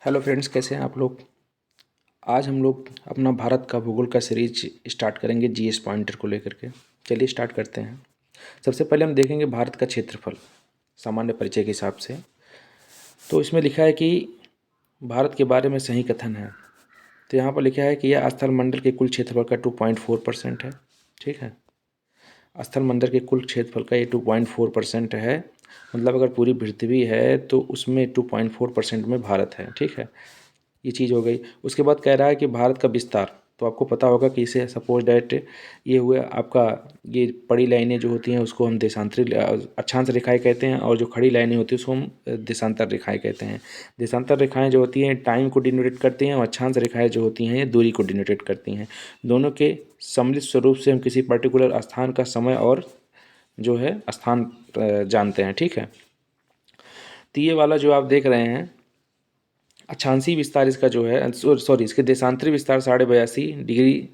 Hello friends, कैसे हैं आप लोग। आज हम लोग अपना भारत का भूगोल का सीरीज स्टार्ट करेंगे जीएस पॉइंटर को लेकर के। चलिए स्टार्ट करते हैं। सबसे पहले हम देखेंगे भारत का क्षेत्रफल सामान्य परिचय के हिसाब से। तो इसमें लिखा है कि भारत के बारे में सही कथन है। तो यहाँ पर लिखा है कि यह स्थल मंडल के कुल क्षेत्रफल का 2.4% है। ठीक है, स्थल मंडल के कुल क्षेत्रफल का ये 2.4% है। मतलब अगर पूरी पृथ्वी है तो उसमें 2.4% में भारत है। ठीक है, ये चीज़ हो गई। उसके बाद कह रहा है कि भारत का विस्तार, तो आपको पता होगा कि इसे सपोज डैट ये हुआ आपका, ये बड़ी लाइनें जो होती हैं उसको हम देशांतरी अक्षांश रेखाएं कहते हैं, और जो खड़ी लाइनें होती हैं उसको हम देशांतर रेखाएं कहते हैं। देशांतर रेखाएं जो होती हैं टाइम को डिनोटेट करती हैं, और अक्षांश रेखाएं जो होती हैं ये दूरी को डिनोटेट करती हैं। दोनों के सम्मिलित स्वरूप से हम किसी पर्टिकुलर स्थान का समय और जो है स्थान जानते हैं। ठीक है, तो ये वाला जो आप देख रहे हैं अक्षांशीय विस्तार इसका जो है, सॉरी, इसके देशांतरी विस्तार 82.82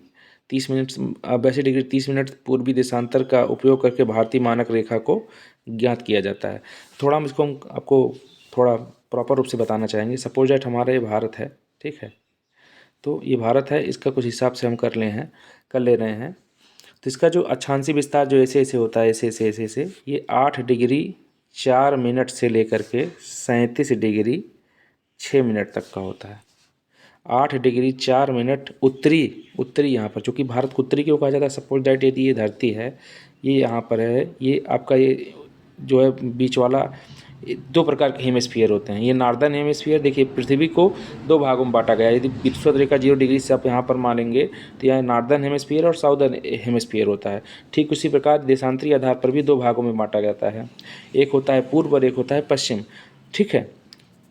30 मिनट 82 डिग्री 30 मिनट पूर्वी देशांतर का उपयोग करके भारतीय मानक रेखा को ज्ञात किया जाता है। थोड़ा हम इसको आपको थोड़ा प्रॉपर रूप से बताना चाहेंगे। सपोज दैट हमारा ये भारत है। ठीक है, तो ये भारत है, इसका कुछ हिसाब से हम कर ले रहे हैं। तो इसका जो अक्षांशीय विस्तार जो ऐसे ऐसे होता है, ऐसे ऐसे ऐसे ऐसे, ये 8 डिग्री 4 मिनट से लेकर के 37 डिग्री 6 मिनट तक का होता है। 8 डिग्री 4 मिनट उत्तरी उत्तरी यहाँ पर, चूँकि भारत को उत्तरी क्यों कहा जाता है, सपोज दैट यदि ये धरती है, ये यहाँ पर है, ये आपका ये जो है बीच वाला, दो प्रकार के हेमिस्फीयर होते हैं। ये नॉर्दर्न हेमिस्फीयर, देखिए पृथ्वी को दो भागों में बांटा गया है। यदि विषुवत रेखा 0 डिग्री से आप यहाँ पर मानेंगे तो यहाँ नॉर्दर्न हेमिस्फीयर और साउदर्न हेमिस्फीयर होता है। ठीक उसी प्रकार देशांतरी आधार पर भी दो भागों में बांटा जाता है, एक होता है पूर्व और एक होता है पश्चिम। ठीक है,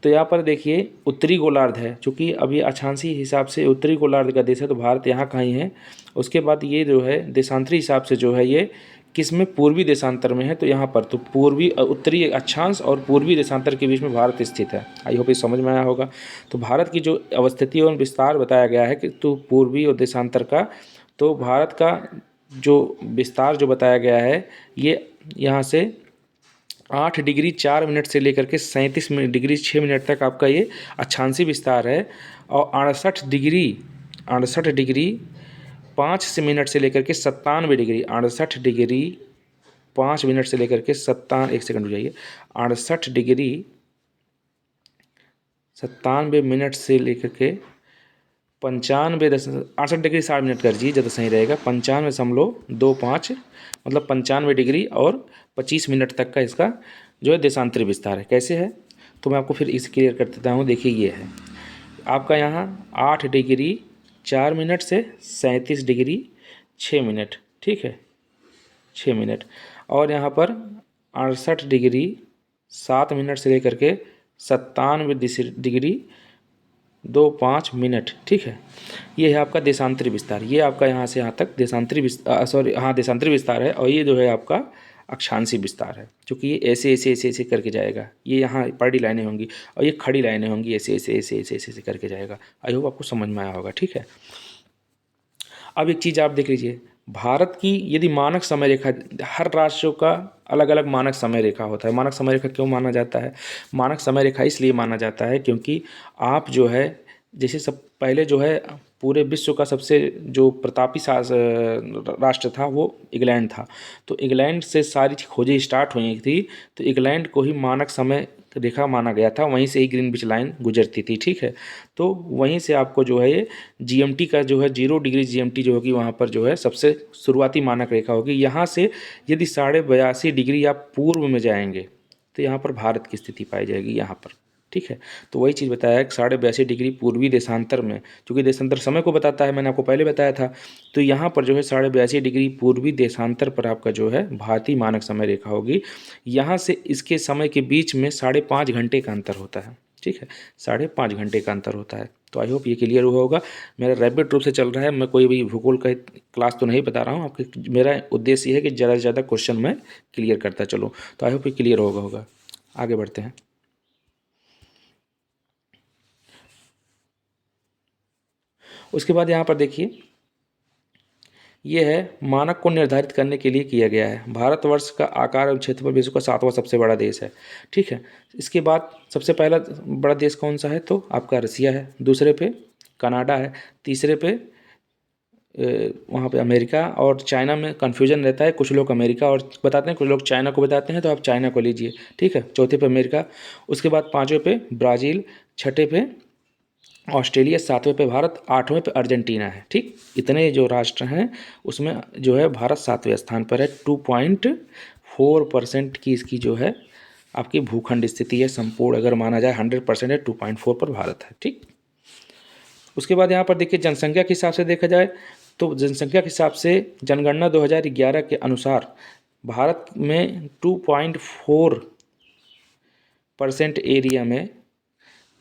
तो यहाँ पर देखिए उत्तरी गोलार्ध है, चूँकि अभी अक्षांशीय हिसाब से उत्तरी गोलार्ध का देश है, तो भारत यहाँ कहीं है। उसके बाद ये जो है देशांतरी हिसाब से जो है ये किस में, पूर्वी देशांतर में है। तो यहाँ पर तो पूर्वी उत्तरी अक्षांश और पूर्वी देशांतर के बीच में भारत स्थित है। आई होप ये समझ में आया होगा। तो भारत की जो अवस्थिति और विस्तार बताया गया है कि तो पूर्वी और देशांतर का, तो भारत का जो विस्तार जो बताया गया है ये यहाँ से 8 डिग्री 4 मिनट से लेकर के 37 डिग्री 6 मिनट तक आपका ये अक्षांशीय विस्तार है। और 68 डिग्री 5 मिनट से लेकर के 97 डिग्री 68 डिग्री 5 मिनट से लेकर के 97, एक सेकंड हो जाइए, 68 डिग्री 97 मिनट से लेकर के 68 डिग्री 60 मिनट कर दीजिए ज़्यादा सही रहेगा। 95.25 मतलब 95 डिग्री और 25 मिनट तक का इसका जो है देशांतरी विस्तार है। कैसे है तो मैं आपको फिर इसे क्लियर कर देता हूँ। देखिए ये है आपका यहाँ 8 डिग्री 4 मिनट से 37 डिग्री 6 मिनट। ठीक है, 6 मिनट। और यहाँ पर 68 डिग्री 7 मिनट से लेकर के 97 डिग्री 25 मिनट। ठीक है, ये है आपका देशांतरी विस्तार। ये आपका यहाँ से यहाँ तक देशांतरी विस्तार, सॉरी हाँ देशांतरी विस्तार है। और ये जो है आपका अक्षांशीय विस्तार है, क्योंकि ये ऐसे ऐसे ऐसे ऐसे करके जाएगा। ये यहाँ पड़ी लाइनें होंगी और ये खड़ी लाइनें होंगी, ऐसे ऐसे ऐसे ऐसे ऐसे ऐसे करके जाएगा। आई होप आपको समझ में आया होगा। ठीक है, अब एक चीज़ आप देख लीजिए, भारत की यदि मानक समय रेखा, हर राज्यों का अलग अलग मानक समय रेखा होता है। मानक समय रेखा क्यों माना जाता है? मानक समय रेखा इसलिए माना जाता है क्योंकि आप जो है, जैसे सब पहले जो है पूरे विश्व का सबसे जो प्रतापी राष्ट्र था वो इंग्लैंड था। तो इंग्लैंड से सारी खोजें स्टार्ट हुई थी, तो इंग्लैंड को ही मानक समय रेखा माना गया था, वहीं से ही ग्रीनविच लाइन गुजरती थी। ठीक है, तो वहीं से आपको जो है ये जीएमटी का जो है 0 डिग्री जीएमटी जो होगी वहाँ पर जो है सबसे शुरुआती मानक रेखा होगी। यहाँ से यदि 82.5 डिग्री आप पूर्व में जाएंगे तो यहाँ पर भारत की स्थिति पाई जाएगी यहाँ पर। ठीक है, तो वही चीज़ बताया है कि 82.5 डिग्री पूर्वी देशांतर में, क्योंकि देशांतर समय को बताता है, मैंने आपको पहले बताया था। तो यहाँ पर जो है 82.5 डिग्री पूर्वी देशांतर पर आपका जो है भारतीय मानक समय रेखा होगी। यहाँ से इसके समय के बीच में 5.5 घंटे का अंतर होता है। ठीक है, 5.5 घंटे का अंतर होता है। तो आई होप ये क्लियर हुआ होगा। मेरा रैपिड रूप से चल रहा है, मैं कोई भी भूगोल का क्लास तो नहीं बता रहा हूँ आपके। मेरा उद्देश्य ये है कि ज़्यादा से ज़्यादा क्वेश्चन मैं क्लियर करता चलूँ। तो आई होप ये क्लियर होगा। आगे बढ़ते हैं। उसके बाद यहाँ पर देखिए, ये है मानक को निर्धारित करने के लिए किया गया है। भारतवर्ष का आकार और क्षेत्रफल विश्व का 7वां सबसे बड़ा देश है। ठीक है, इसके बाद सबसे पहला बड़ा देश कौन सा है, तो आपका रसिया है, दूसरे पे कनाडा है, तीसरे पे वहाँ पे अमेरिका और चाइना में कन्फ्यूजन रहता है, कुछ लोग अमेरिका और बताते हैं, कुछ लोग चाइना को बताते हैं, तो आप चाइना को लीजिए। ठीक है, चौथे पे अमेरिका, उसके बाद पाँचवें पे ब्राज़ील, छठे पे ऑस्ट्रेलिया, सातवें पे भारत, आठवें पे अर्जेंटीना है। ठीक, इतने जो राष्ट्र हैं उसमें जो है भारत 7वें स्थान पर है। 2.4% की इसकी जो है आपकी भूखंड स्थिति है, संपूर्ण अगर माना जाए 100% है, 2.4 पर भारत है। ठीक, उसके बाद यहाँ पर देखिए जनसंख्या के हिसाब से देखा जाए तो जनसंख्या के हिसाब से जनगणना 2011 के अनुसार भारत में 2.4% एरिया में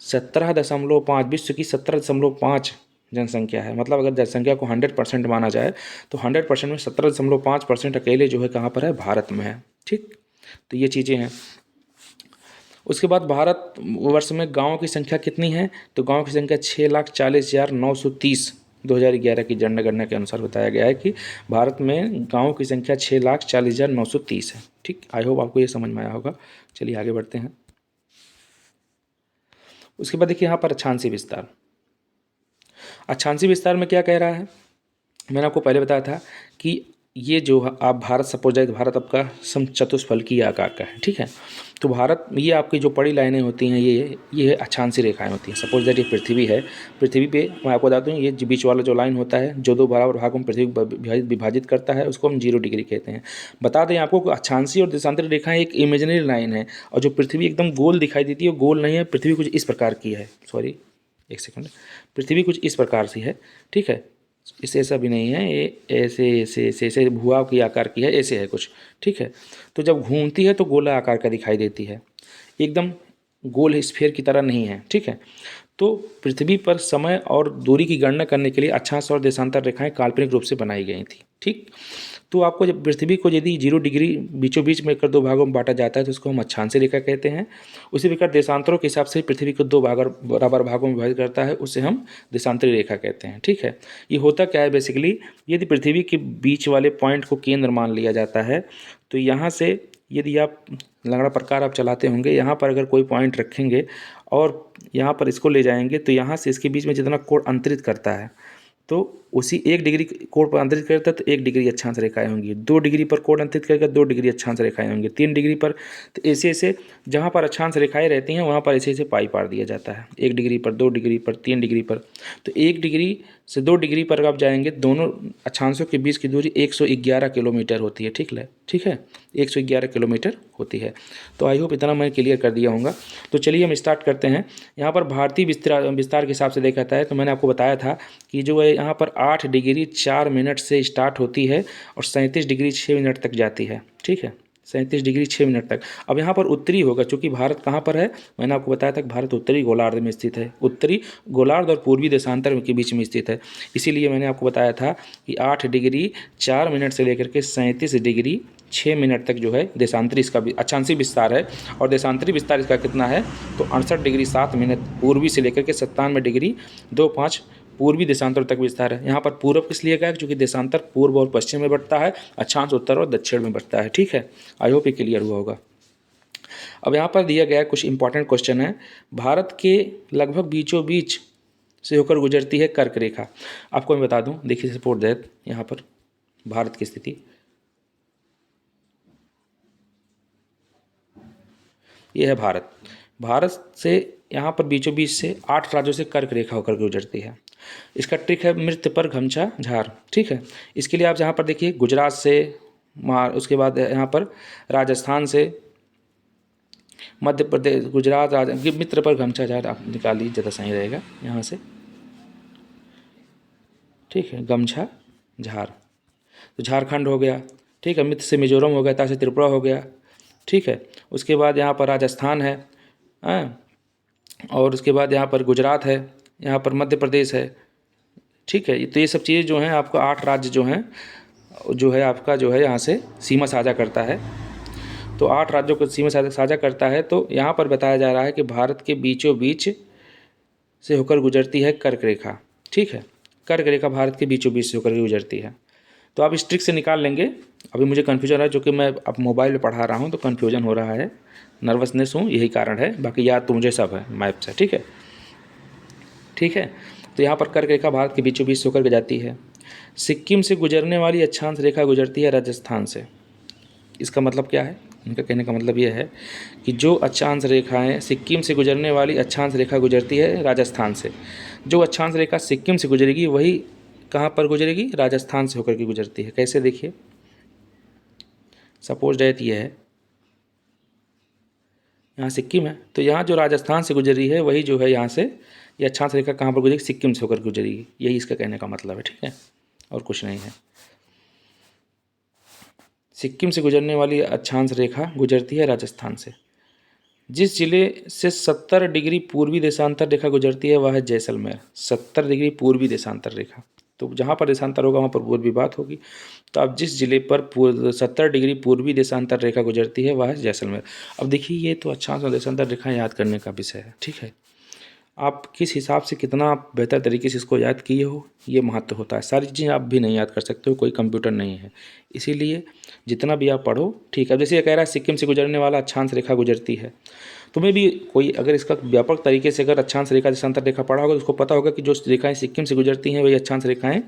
17.5 विश्व की 17.5 जनसंख्या है। मतलब अगर जनसंख्या को 100% माना जाए तो 100% में 17.5% अकेले जो है कहाँ पर है, भारत में है। ठीक, तो ये चीज़ें हैं। उसके बाद भारत वर्ष में गाँव की संख्या कितनी है, तो गाँव की संख्या 6,40,930 2011 की जनगणना के अनुसार बताया गया है कि भारत में गाँव की संख्या 6,40,930 है। ठीक, आई होप आपको ये समझ में आया होगा। चलिए आगे बढ़ते हैं। उसके बाद देखिए यहाँ पर अक्षांशीय विस्तार। अक्षांशीय विस्तार में क्या कह रहा है, मैंने आपको पहले बताया था कि ये जो आप भारत सपोज दैट भारत आपका समचतुष्फलकीय आकार का है। ठीक है, तो भारत ये आपकी जो बड़ी लाइनें होती हैं ये अक्षांशीय रेखाएं होती हैं। सपोज दैट ये पृथ्वी है, पृथ्वी पे मैं आपको बता दूँ ये बीच वाला जो लाइन होता है जो दो बराबर भागों में पृथ्वी को विभाजित करता है उसको हम 0 डिग्री कहते हैं। बता दें आपको कि अक्षांशीय और देशांतरी रेखाएं एक इमेजिनरी लाइन है, और जो पृथ्वी एकदम गोल दिखाई देती है वो गोल नहीं है, पृथ्वी कुछ इस प्रकार की है। सॉरी एक सेकंड, पृथ्वी कुछ इस प्रकार से है। ठीक है, इससे ऐसा भी नहीं है, ये ऐसे ऐसे ऐसे ऐसे भुआ की आकार की है, ऐसे है कुछ। ठीक है, तो जब घूमती है तो गोला आकार का दिखाई देती है, एकदम गोल स्फीयर की तरह नहीं है। ठीक है, तो पृथ्वी पर समय और दूरी की गणना करने के लिए अक्षांश और देशांतर रेखाएं काल्पनिक रूप से बनाई गई थी। ठीक, तो आपको जब पृथ्वी को यदि 0 डिग्री बीचों बीच में कर 2 भागों में बांटा जाता है तो उसको हम अक्षांशीय रेखा कहते हैं। उसी प्रकार देशांतरों के हिसाब से पृथ्वी को 2 बराबर भागों में विभाजित करता है, उसे हम देशांतरी रेखा कहते हैं। ठीक है, ये होता क्या है बेसिकली, यदि पृथ्वी के बीच वाले पॉइंट को केंद्र मान लिया जाता है तो यहाँ से यदि आप लंगड़ा प्रकार आप चलाते होंगे, यहाँ पर अगर कोई पॉइंट रखेंगे और यहाँ पर इसको ले जाएंगे तो यहाँ से इसके बीच में जितना कोण अंतरित करता है तो उसी 1 डिग्री कोण पर अंतरित करता है तो 1 डिग्री अक्षांश रेखाएं होंगी, 2 डिग्री पर कोण अंतरित करेगा 2 डिग्री अक्षांश रेखाएं होंगी, 3 डिग्री पर, तो ऐसे ऐसे जहाँ पर अक्षांश रेखाएं रहती हैं वहाँ पर ऐसे ऐसे पाई पार दिया जाता है। 1 डिग्री पर, 2 डिग्री पर, 3 डिग्री पर, तो 1 डिग्री से 2 डिग्री पर आप जाएंगे दोनों अक्षांशों के बीच की दूरी 111 किलोमीटर होती है। ठीक है 111 किलोमीटर होती है। तो आई होप इतना मैं क्लियर कर दिया होगा। तो चलिए हम स्टार्ट करते हैं। यहाँ पर भारतीय विस्तार के हिसाब से देखा जाता है तो मैंने आपको बताया था कि जो है यहाँ पर 8 डिग्री 4 मिनट से स्टार्ट होती है और 37 डिग्री 6 मिनट तक जाती है। ठीक है, 37 डिग्री 6 मिनट तक। अब यहाँ पर उत्तरी होगा, चूँकि भारत कहाँ पर है, मैंने आपको बताया था कि भारत उत्तरी गोलार्ध में स्थित है, उत्तरी गोलार्ध और पूर्वी देशांतर के बीच में स्थित है। इसीलिए मैंने आपको बताया था कि 8 डिग्री 4 मिनट से लेकर के 37 डिग्री 6 मिनट तक जो है देशांतरी इसका अक्षांशीय विस्तार है। और देशांतरी विस्तार इसका कितना है, तो 68 डिग्री 7 मिनट पूर्वी से लेकर के 97 डिग्री 25 पूर्वी देशांतर तक विस्तार है। यहाँ पर पूर्व किस लिए का है, क्योंकि देशांतर पूर्व और पश्चिम में बढ़ता है, अक्षांश उत्तर और दक्षिण में बढ़ता है। ठीक है, आई होप ये क्लियर हुआ होगा। अब यहाँ पर दिया गया कुछ इंपॉर्टेंट क्वेश्चन है। भारत के लगभग बीचों बीच से होकर गुजरती है कर्क रेखा। आपको मैं बता दूं, देखिए सपोज दैट यहाँ पर भारत की स्थिति, ये है भारत। भारत से यहाँ पर बीचों बीच से 8 राज्यों से कर्क रेखा होकर गुजरती है। इसका ट्रिक है मृत पर घमछा झार। ठीक है, इसके लिए आप यहाँ पर देखिए गुजरात से उसके बाद यहाँ पर राजस्थान से, मध्य प्रदेश, गुजरात, मित्र पर घमछा झार आप निकाल लीजिए, ज़्यादा सही रहेगा यहाँ से। ठीक है, गमछा झार तो झारखंड हो गया। ठीक है, मित्र से मिजोरम हो गया, ता से त्रिपुरा हो गया। ठीक है, उसके बाद यहाँ पर राजस्थान है, और उसके बाद यहाँ पर गुजरात है, यहाँ पर मध्य प्रदेश है। ठीक है, तो ये सब चीज़ें जो हैं आपका 8 राज्य जो हैं जो है आपका जो है यहाँ से सीमा साझा करता है। तो 8 राज्यों को सीमा साझा करता है। तो यहाँ पर बताया जा रहा है कि भारत के बीचों बीच से होकर गुजरती है कर्क रेखा। ठीक है, कर्क रेखा भारत के बीचों बीच से होकर गुजरती है। तो आप इस ट्रिक से निकाल लेंगे। अभी मुझे कन्फ्यूजन है, जो कि मैं अब मोबाइल में पढ़ा रहा हूँ तो कन्फ्यूजन हो रहा है, नर्वसनेस हूँ, यही कारण है। बाकी याद तो मुझे सब है मैप से। ठीक है, ठीक है। तो यहाँ पर कर्क रेखा भारत के बीचों बीच से होकर के जाती है। सिक्किम से गुजरने वाली अक्षांश रेखा गुजरती है राजस्थान से। इसका मतलब क्या है? उनका कहने का मतलब ये है कि जो अक्षांश रेखाएं सिक्किम से गुजरने वाली अक्षांश रेखा गुजरती है राजस्थान से, जो अक्षांश रेखा सिक्किम से गुजरेगी वही कहाँ पर गुजरेगी? राजस्थान से होकर के गुजरती है। कैसे? देखिए, सपोज डेट ये है, यहाँ सिक्किम है, तो यहाँ जो राजस्थान से गुजरी है वही जो है यहाँ से ये अक्षांश रेखा कहाँ पर गुजरेगी? सिक्किम से होकर गुजरेगी। यही इसका कहने का मतलब है। ठीक है, और कुछ नहीं है। सिक्किम से गुजरने वाली अक्षांश रेखा गुजरती है राजस्थान से। जिस जिले से 70 डिग्री पूर्वी देशांतर रेखा गुजरती है वह है जैसलमेर। 70 डिग्री पूर्वी देशांतर रेखा, तो जहाँ पर देशांतर होगा वहाँ पर पूर्वी बात होगी। तो अब जिस जिले पर 70 डिग्री पूर्वी देशांतर रेखा गुजरती है वह है जैसलमेर। अब देखिए, ये तो अक्षांश और देशांतर रेखा याद करने का विषय है। ठीक है, आप किस हिसाब से कितना आप बेहतर तरीके से इसको याद किए हो, ये महत्व होता है। सारी चीज़ें आप भी नहीं याद कर सकते हो, कोई कंप्यूटर नहीं है, इसीलिए जितना भी आप पढ़ो। ठीक है, जैसे ये कह रहा है सिक्किम से गुजरने वाला अक्षांश रेखा गुजरती है, तुम्हें भी कोई अगर इसका व्यापक तरीके से अगर अक्षांश रेखा देशांतर रेखा पढ़ा होगा तो उसको पता होगा कि जो रेखाएं सिक्किम से गुजरती हैं वही अक्षांश रेखाएं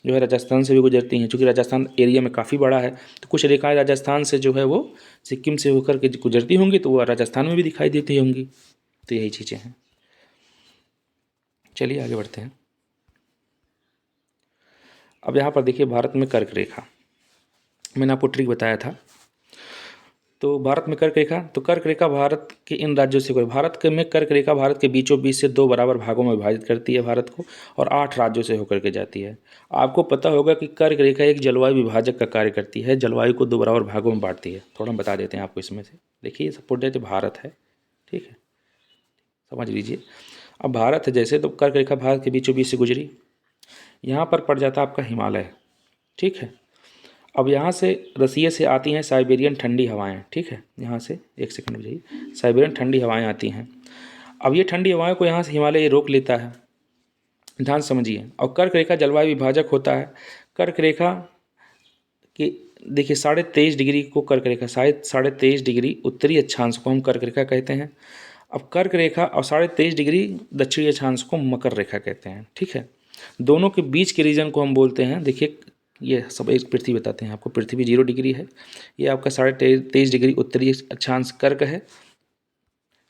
जो है राजस्थान से भी गुजरती हैं। चूँकि राजस्थान एरिया में काफ़ी बड़ा है, तो कुछ रेखाएं राजस्थान से जो है वो सिक्किम से होकर के गुजरती होंगी, तो वो राजस्थान में भी दिखाई देती होंगी। तो यही चीज़ें हैं। चलिए आगे बढ़ते हैं। अब यहाँ पर देखिए, भारत में कर्क रेखा, मैंने आपको ट्रिक बताया था। तो भारत में कर्क रेखा, तो कर्क रेखा भारत के इन राज्यों से, भारत के में कर्क रेखा भारत के बीचों बीच से 2 बराबर भागों में विभाजित करती है भारत को, और 8 राज्यों से होकर के जाती है। आपको पता होगा कि कर्क रेखा एक जलवायु विभाजक का कार्य करती है, जलवायु को 2 बराबर भागों में बांटती है। थोड़ा हम बता देते हैं आपको इसमें से। देखिए, ये सपोर्ट है, भारत है, ठीक है, समझ लीजिए। अब भारत है जैसे, तो कर्क रेखा भारत के बीचों बीच से गुजरी, यहाँ पर पड़ जाता है आपका हिमालय। ठीक है, अब यहाँ से रसिया से आती हैं साइबेरियन ठंडी हवाएं। ठीक है, यहाँ से एक सेकंड में जाइए, साइबेरियन ठंडी हवाएं आती हैं। अब ये ठंडी हवाओं को यहाँ से हिमालय रोक लेता है, ध्यान समझिए। और कर्क रेखा जलवायु विभाजक होता है। कर्क रेखा कि देखिए 23.5 डिग्री को कर्क रेखा, शायद 23.5 डिग्री उत्तरी अक्षांश को हम कर्क रेखा कहते हैं। अब कर्क रेखा और 23.5 डिग्री दक्षिणी अक्षांश को मकर रेखा कहते हैं। ठीक है, दोनों के बीच के रीजन को हम बोलते हैं, देखिए ये सब एक पृथ्वी बताते हैं आपको। पृथ्वी 0 डिग्री है, ये आपका 23.5 डिग्री उत्तरी अक्षांश कर्क है,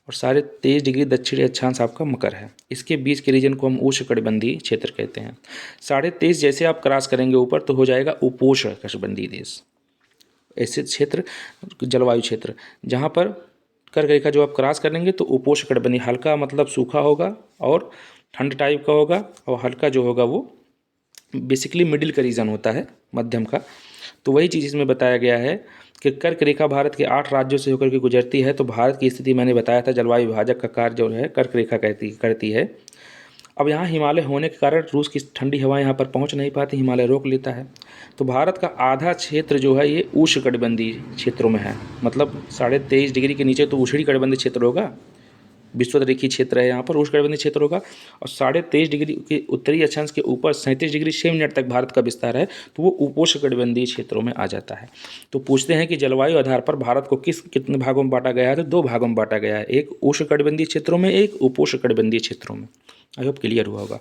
और 23.5 डिग्री दक्षिणी अक्षांश आपका मकर है। इसके बीच के रीजन को हम उष्णकटिबंधीय क्षेत्र कहते हैं। 23.5 जैसे आप क्रॉस करेंगे ऊपर तो हो जाएगा उपोष्णकटिबंधीय देश, ऐसे क्षेत्र, जलवायु क्षेत्र। जहाँ पर कर्क रेखा जो आप क्रॉस करेंगे तो उपोष्णकटिबंधीय, हल्का मतलब सूखा होगा और ठंड टाइप का होगा, और हल्का जो होगा वो बेसिकली मिडिल का रीजन होता है, मध्यम का। तो वही चीज़ इसमें बताया गया है कि कर्क रेखा भारत के 8 राज्यों से होकर के गुजरती है। तो भारत की स्थिति मैंने बताया था, जलवायु विभाजक का कार्य जो है कर्क रेखा करती है। अब यहाँ हिमालय होने के कारण रूस की ठंडी हवाएं यहाँ पर पहुँच नहीं पाती, हिमालय रोक लेता है। तो भारत का आधा क्षेत्र जो है ये उष्णकटिबंधीय क्षेत्रों में है, मतलब 23.5 डिग्री के नीचे तो उष्णकटिबंधीय क्षेत्र होगा, विषुवत क्षेत्र है, यहाँ पर उष्णकटिबंधीय क्षेत्र होगा। और 23.5 डिग्री के उत्तरी अक्षांश के ऊपर 37 डिग्री 6 मिनट तक भारत का विस्तार है, तो वो उपोष्णकटिबंधीय क्षेत्रों में आ जाता है। तो पूछते हैं कि जलवायु आधार पर भारत को कितने भागों में बांटा गया है? तो 2 भागों में बांटा गया है, एक उष्णकटिबंधीय क्षेत्रों में, एक उपोष्णकटिबंधीय क्षेत्रों में। आई होप क्लियर हुआ होगा।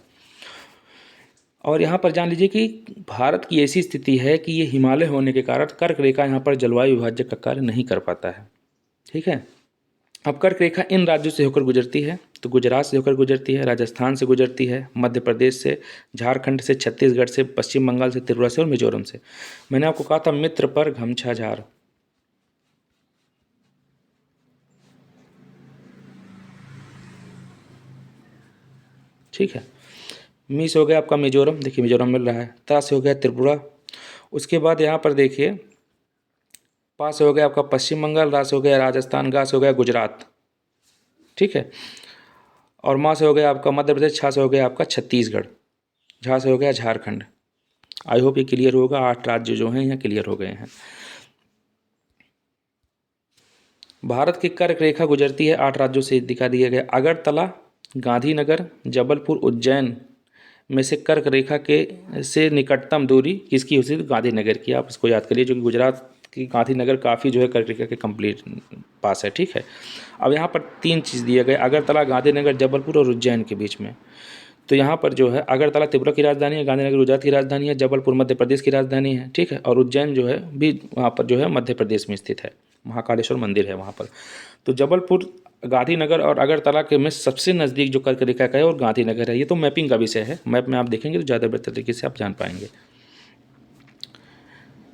और यहाँ पर जान लीजिए कि भारत की ऐसी स्थिति है कि ये हिमालय होने के कारण कर्क रेखा यहाँ पर जलवायु विभाजक का कार्य नहीं कर पाता है। ठीक है, अब कर्क रेखा इन राज्यों से होकर गुजरती है, तो गुजरात से होकर गुजरती है, राजस्थान से गुजरती है, मध्य प्रदेश से, झारखंड से, छत्तीसगढ़ से, पश्चिम बंगाल से, त्रिपुरा से और मिजोरम से। मैंने आपको कहा था मित्र पर घमछा झार, ठीक है। मी से हो गया आपका मिजोरम, देखिए मिजोरम मिल रहा है। ता से हो गया त्रिपुरा, उसके बाद यहाँ पर देखिए पा से हो गया आपका पश्चिम बंगाल, रा से हो गया राजस्थान, गा से हो गया गुजरात, ठीक है। और माँ से हो गया आपका मध्य प्रदेश, छा से हो गया आपका छत्तीसगढ़, झा से हो गया झारखंड। आई होप ये क्लियर होगा, 8 राज्य जो हैं यहाँ क्लियर हो गए हैं। भारत की कर्क रेखा गुजरती है 8 राज्यों से, दिखा दिया गया। अगरतला, गांधीनगर, जबलपुर, उज्जैन, में से कर्क रेखा के से निकटतम दूरी किसकी होती है? तो गांधीनगर की। आप इसको याद करिए, जो कि गुजरात की गांधीनगर काफ़ी जो है कर्क रेखा के कंप्लीट पास है। ठीक है, अब यहाँ पर 3 चीज़ दिए गए, अगरतला, गांधीनगर, जबलपुर और उज्जैन के बीच में। तो यहाँ पर जो है अगरतला त्रिपुरा की राजधानी है, गांधीनगर गुजरात की राजधानी है, जबलपुर मध्य प्रदेश की राजधानी है। ठीक है, और उज्जैन जो है भी वहाँ पर जो है मध्य प्रदेश में स्थित है, महाकालेश्वर मंदिर है वहाँ पर। तो जबलपुर, गांधीनगर और अगरतला के में सबसे नज़दीक जो कर्क रेखा का है और गांधीनगर है। ये तो मैपिंग का विषय है, मैप में आप देखेंगे तो ज़्यादा बेहतर तरीके से आप जान पाएंगे।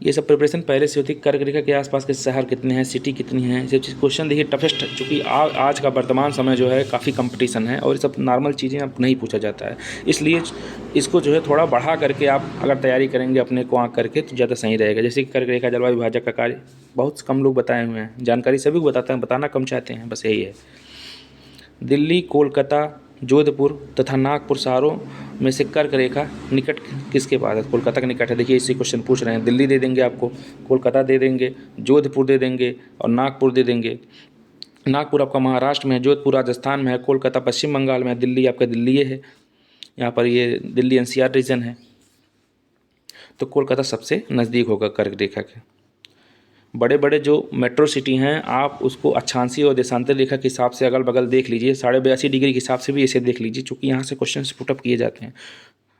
ये सब प्रिपरेशन पहले से होती है। कर्क रेखा के आसपास के शहर कितने हैं, सिटी कितनी हैं, ये सब चीज़ क्वेश्चन देखिए टफेस्ट, चूँकि आज का वर्तमान समय जो है काफ़ी कंपटीशन है और ये सब नॉर्मल चीज़ें अब नहीं पूछा जाता है, इसलिए इसको जो है थोड़ा बढ़ा करके आप अगर तैयारी करेंगे अपने को आँक करके तो ज़्यादा सही रहेगा। जैसे कि कर्क रेखा जलवायु विभाजक का कार्य बहुत कम लोग बताए हुए हैं, जानकारी सभी को बताते हैं, बताना कम चाहते हैं, बस यही है। दिल्ली, कोलकाता, जोधपुर तथा नागपुर शहरों में से कर्क रेखा निकट किसके पास है? कोलकाता के निकट है। देखिए इसी क्वेश्चन पूछ रहे हैं, दिल्ली दे देंगे आपको, कोलकाता दे देंगे, जोधपुर दे देंगे और नागपुर दे देंगे। नागपुर आपका महाराष्ट्र में है, जोधपुर राजस्थान में है, कोलकाता पश्चिम बंगाल में है, दिल्ली आपका दिल्ली है, यहाँ पर ये दिल्ली एनसीआर रीजन है। तो कोलकाता सबसे नज़दीक होगा कर्क रेखा के। बड़े बड़े जो मेट्रो सिटी हैं आप उसको अक्षांशीय और देशांतर रेखा के हिसाब से अगल बगल देख लीजिए, 82.5 डिग्री के हिसाब से भी इसे देख लीजिए, चूँकि यहाँ से क्वेश्चन पुटअप किए जाते हैं।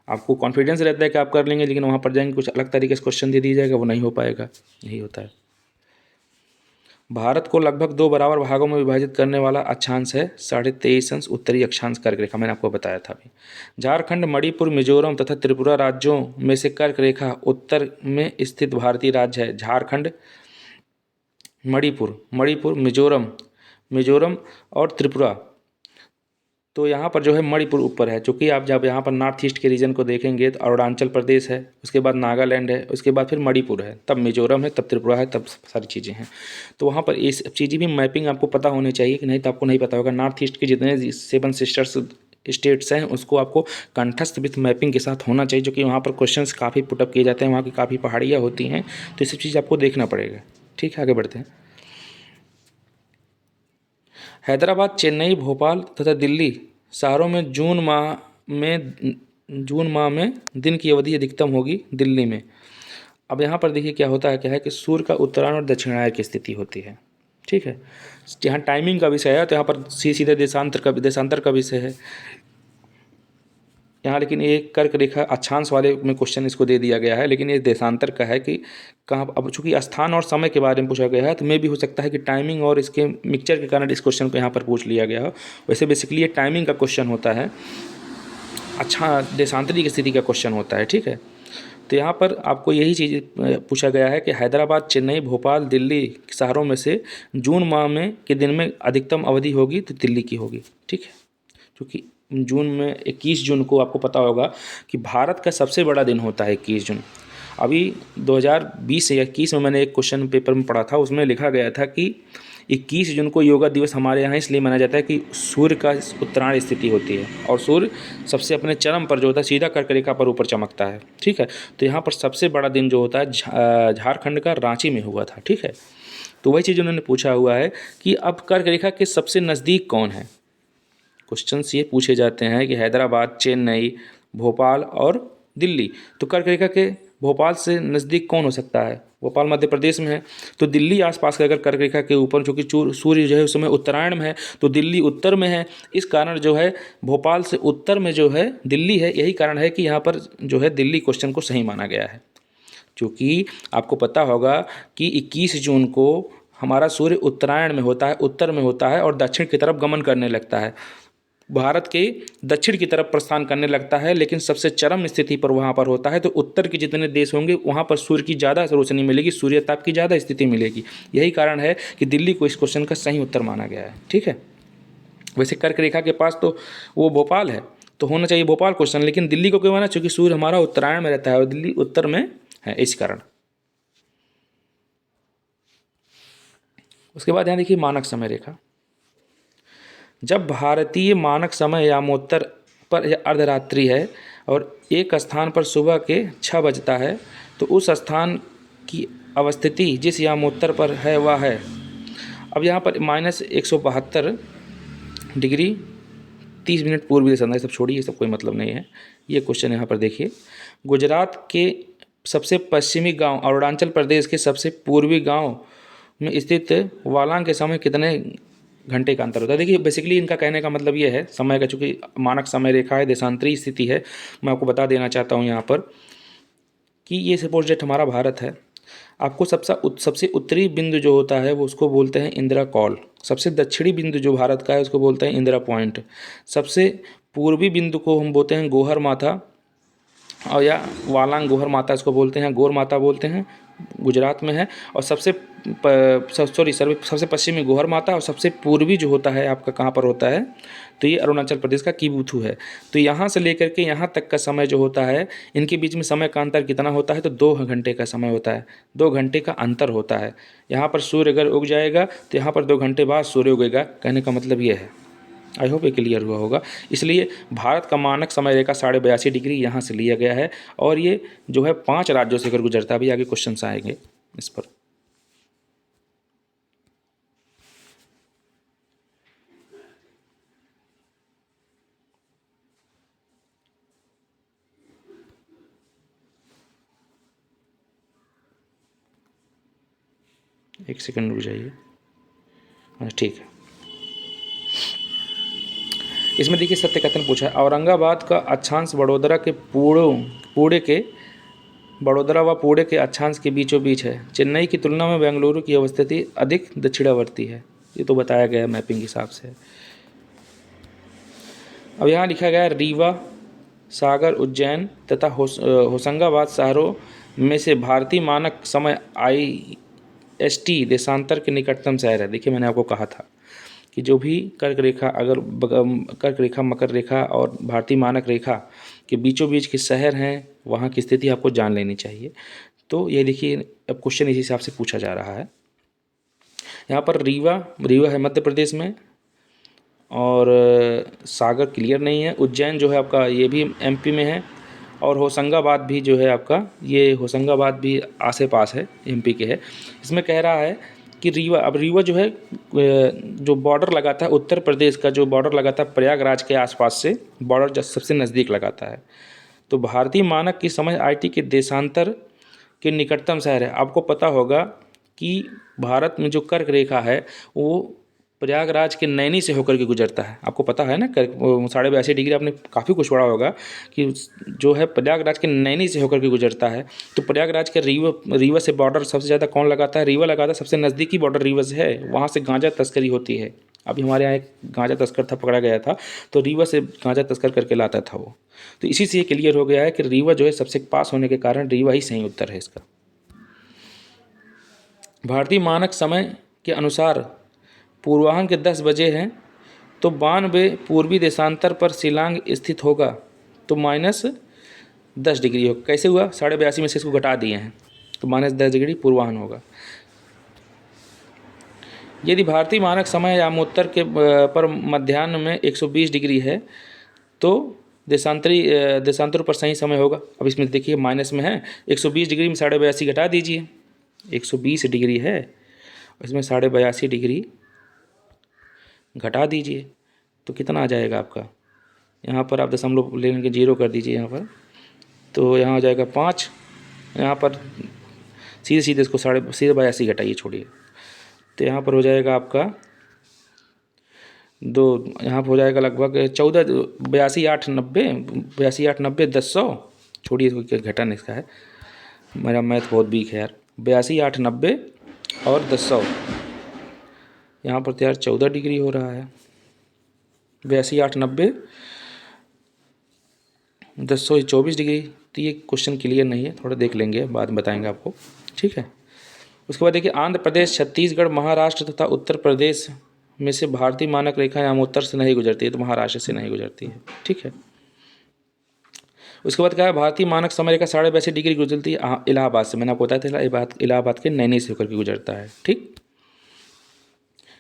आपको कॉन्फिडेंस रहता है कि आप कर लेंगे, लेकिन वहाँ पर जाएंगे कुछ अलग तरीके से क्वेश्चन दे दिया जाएगा, वो नहीं हो पाएगा, यही होता है। भारत को लगभग 2 बराबर भागों में विभाजित करने वाला अक्षांश है 23.5 अंश उत्तरी अक्षांश कर्क रेखा, मैंने आपको बताया था अभी। झारखंड, मणिपुर, मिजोरम तथा त्रिपुरा राज्यों में से कर्क रेखा उत्तर में स्थित भारतीय राज्य है झारखंड, मणिपुर, मिजोरम और त्रिपुरा। तो यहाँ पर जो है मणिपुर ऊपर है, चूँकि आप जब यहाँ पर नॉर्थ ईस्ट के रीजन को देखेंगे तो अरुणाचल प्रदेश है, उसके बाद नागालैंड है, उसके बाद फिर मणिपुर है, तब मिजोरम है, तब त्रिपुरा है, तब सारी चीज़ें हैं। तो वहाँ पर ये सब चीज़ें भी मैपिंग आपको पता होनी चाहिए, कि नहीं तो आपको नहीं पता होगा। नॉर्थ ईस्ट के जितने 7 सिस्टर्स स्टेट्स हैं उसको आपको कंठस्थ विथ मैपिंग के साथ होना चाहिए, जो कि वहाँ पर क्वेश्चंस काफ़ी पुटअप किए जाते हैं, वहाँ की काफ़ी पहाड़ियाँ होती हैं, तो ये सब चीज़ आपको देखना पड़ेगा। ठीक है, आगे बढ़ते हैं। हैदराबाद, चेन्नई, भोपाल तथा दिल्ली शहरों में जून माह में दिन की अवधि अधिकतम होगी दिल्ली में। अब यहाँ पर देखिए क्या है कि सूर्य का उत्तरायण और दक्षिणायन की स्थिति होती है। ठीक है, यहाँ टाइमिंग का विषय है तो यहाँ पर सीधे देशांतर का विषय है यहाँ, लेकिन ये कर्क रेखा अक्षांश वाले में क्वेश्चन इसको दे दिया गया है, लेकिन ये देशांतर का है कि कहाँ। अब चूंकि स्थान और समय के बारे में पूछा गया है तो मे भी हो सकता है कि टाइमिंग और इसके मिक्सचर के कारण इस क्वेश्चन को यहाँ पर पूछ लिया गया हो। वैसे बेसिकली ये टाइमिंग का क्वेश्चन होता है, अच्छा देशांतरी की स्थिति का क्वेश्चन होता है। ठीक है, तो यहाँ पर आपको यही चीज़ पूछा गया है कि हैदराबाद, चेन्नई, भोपाल, दिल्ली शहरों में से जून माह में के दिन में अधिकतम अवधि होगी तो दिल्ली की होगी। ठीक है, क्योंकि जून में 21 जून को आपको पता होगा कि भारत का सबसे बड़ा दिन होता है 21 जून। अभी 2020 या 21 में मैंने एक क्वेश्चन पेपर में पढ़ा था, उसमें लिखा गया था कि 21 जून को योगा दिवस हमारे यहाँ इसलिए मनाया जाता है कि सूर्य का उत्तरायण स्थिति होती है और सूर्य सबसे अपने चरम पर जो होता है सीधा कर्क रेखा पर ऊपर चमकता है। ठीक है, तो यहाँ पर सबसे बड़ा दिन जो होता है झारखंड का रांची में हुआ था। ठीक है, तो वही चीज़ उन्होंने पूछा हुआ है कि अब कर्क रेखा के सबसे नज़दीक कौन है। क्वेश्चंस ये पूछे जाते हैं कि हैदराबाद, चेन्नई, भोपाल और दिल्ली, तो कर्क रेखा के भोपाल से नज़दीक कौन हो सकता है? भोपाल मध्य प्रदेश में है, तो दिल्ली आसपास का अगर कर्क रेखा के ऊपर, चूँकि सूर्य जो है उस समय उत्तरायण में है तो दिल्ली उत्तर में है, इस कारण जो है भोपाल से उत्तर में जो है दिल्ली है। यही कारण है कि यहाँ पर जो है दिल्ली क्वेश्चन को सही माना गया है, क्योंकि आपको पता होगा कि 21 जून को हमारा सूर्य उत्तरायण में होता है, उत्तर में होता है और दक्षिण की तरफ गमन करने लगता है, भारत के दक्षिण की तरफ प्रस्थान करने लगता है, लेकिन सबसे चरम स्थिति पर वहाँ पर होता है। तो उत्तर के जितने देश होंगे वहाँ पर सूर्य की ज़्यादा रोशनी मिलेगी, सूर्य ताप की ज़्यादा स्थिति मिलेगी। यही कारण है कि दिल्ली को इस क्वेश्चन का सही उत्तर माना गया है। ठीक है, वैसे कर्क रेखा के पास तो वो भोपाल है, तो होना चाहिए भोपाल क्वेश्चन, लेकिन दिल्ली को क्यों माना? चूँकि सूर्य हमारा उत्तरायण में रहता है और दिल्ली उत्तर में है, इस कारण। उसके बाद यहाँ देखिए मानक समय रेखा। जब भारतीय मानक समय यामोत्तर पर अर्धरात्रि है और एक स्थान पर सुबह के 6 बजता है तो उस स्थान की अवस्थिति जिस यामोत्तर पर है वह है। अब यहाँ पर -172 डिग्री 30 मिनट पूर्वी देशांतर, सब छोड़िए, सब कोई मतलब नहीं है। ये क्वेश्चन यहाँ पर देखिए, गुजरात के सबसे पश्चिमी गांव और अरुणाचल प्रदेश के सबसे पूर्वी गांव में स्थित वालांग के समय कितने घंटे का अंतर होता है। देखिए बेसिकली इनका कहने का मतलब ये है समय का, चूँकि मानक समय रेखा है, देशांतरी स्थिति है, मैं आपको बता देना चाहता हूँ यहाँ पर कि ये सपोज डेट हमारा भारत है। आपको सबसे उत्तरी बिंदु जो होता है वो उसको बोलते हैं इंदिरा कॉल। सबसे दक्षिणी बिंदु जो भारत का है उसको बोलते हैं इंदिरा पॉइंट। सबसे पूर्वी बिंदु को हम बोलते हैं गोहर माथा, और या वालांग गोहर माता इसको बोलते हैं, गोर माता बोलते हैं, गुजरात में है। और सबसे पश्चिमी गोहर माता, और सबसे पूर्वी जो होता है आपका कहाँ पर होता है, तो ये अरुणाचल प्रदेश का किबुथु है। तो यहाँ से लेकर के यहाँ तक का समय जो होता है, इनके बीच में समय का अंतर कितना होता है, तो 2 घंटे का समय होता है, 2 घंटे का अंतर होता है। यहाँ पर सूर्य अगर उग जाएगा तो यहाँ पर 2 घंटे बाद सूर्य उगेगा, कहने का मतलब ये है। आई होप ये क्लियर हुआ होगा। इसलिए भारत का मानक समय रेखा 82.5 डिग्री यहाँ से लिया गया है, और ये जो है 5 राज्यों से होकर गुजरता है। अभी आगे क्वेश्चन आएंगे इस पर। एक सेकंड रुक जाइए। हाँ ठीक है, इसमें देखिए सत्य कथन पूछा है, औरंगाबाद का अक्षांश वडोदरा व पुणे के अक्षांश के बीचों बीच है। चेन्नई की तुलना में बेंगलुरु की अवस्थिति अधिक दक्षिणावर्ती है। ये तो बताया गया है मैपिंग हिसाब से। अब यहाँ लिखा गया है रीवा, सागर, उज्जैन तथा होशंगाबाद शहरों में से भारतीय मानक समय IST देशांतर के निकटतम शहर है। देखिए मैंने आपको कहा था कि जो भी कर्क रेखा, मकर रेखा और भारतीय मानक रेखा के बीचों बीच के शहर हैं, वहाँ की स्थिति आपको जान लेनी चाहिए। तो ये देखिए अब क्वेश्चन इसी हिसाब से पूछा जा रहा है। यहाँ पर रीवा है मध्य प्रदेश में, और सागर क्लियर नहीं है। उज्जैन जो है आपका ये भी MP में है, और होशंगाबाद भी जो है आपका, ये होशंगाबाद भी आसे पास है, MP के है। इसमें कह रहा है कि रीवा जो है जो बॉर्डर लगाता है उत्तर प्रदेश का, जो बॉर्डर लगाता है प्रयागराज के आसपास से, बॉर्डर सबसे नज़दीक लगाता है। तो भारतीय मानक की समय IT के देशांतर के निकटतम शहर है। आपको पता होगा कि भारत में जो कर्क रेखा है वो प्रयागराज के नैनी से होकर के गुजरता है। आपको पता है ना, 82.5 डिग्री, आपने काफ़ी कुछ पढ़ा होगा कि जो है प्रयागराज के नैनी से होकर के गुजरता है। तो प्रयागराज के रीवा से बॉर्डर सबसे ज़्यादा कौन लगाता है, रीवा लगाता है। सबसे नज़दीकी बॉर्डर रीवा से है, वहाँ से गांजा तस्करी होती है। अभी हमारे यहाँ एक गांजा तस्कर था, पकड़ा गया था, तो रीवा से गांजा तस्कर करके लाता था वो। तो इसी से ये क्लियर हो गया है कि रीवा जो है सबसे पास होने के कारण रीवा ही सही उत्तर है इसका। भारतीय मानक समय के अनुसार पूर्वाह्न के 10 बजे हैं, तो 92 पूर्वी देशांतर पर शिलांग स्थित होगा, तो -10 डिग्री होगा। कैसे हुआ, 82.5 में से इसको घटा दिए हैं, तो -10 डिग्री पूर्वाह्न होगा। यदि भारतीय मानक समय यामोत्तर के पर मध्याह्न में 120 डिग्री है, तो देशांतर पर सही समय होगा। अब इसमें देखिए माइनस में है, 120 डिग्री में 82.5 घटा दीजिए, 120 डिग्री है, इसमें 82.5 डिग्री घटा दीजिए, तो कितना आ जाएगा आपका। यहाँ पर आप दशमलव ले लेंगे, 0 कर दीजिए यहाँ पर, तो यहाँ हो जाएगा 5। यहाँ पर सीधे इसको 82 घटाइए, छोड़िए, तो यहाँ पर हो जाएगा आपका 2, यहाँ पर हो जाएगा लगभग 82,890 1000, छोड़िए इसको, घटन इसका है, मेरा मैथ बहुत वीक है यार। 82,890 और 1000, यहाँ पर तो यार 14 डिग्री हो रहा है। 82,890 1000 24 डिग्री। तो ये क्वेश्चन क्लियर नहीं है, थोड़ा देख लेंगे, बाद में बताएंगे आपको, ठीक है। उसके बाद देखिए आंध्र प्रदेश, छत्तीसगढ़, महाराष्ट्र तथा उत्तर प्रदेश में से भारतीय मानक रेखा यामोत्तर से नहीं गुजरती है, तो महाराष्ट्र से नहीं गुजरती है, ठीक है। उसके बाद क्या है, भारतीय मानक समय रेखा 82.5 डिग्री गुजरती है इलाहाबाद से। मैंने आपको बताया था इलाहाबाद के नैनी से होकर के गुजरता है, ठीक।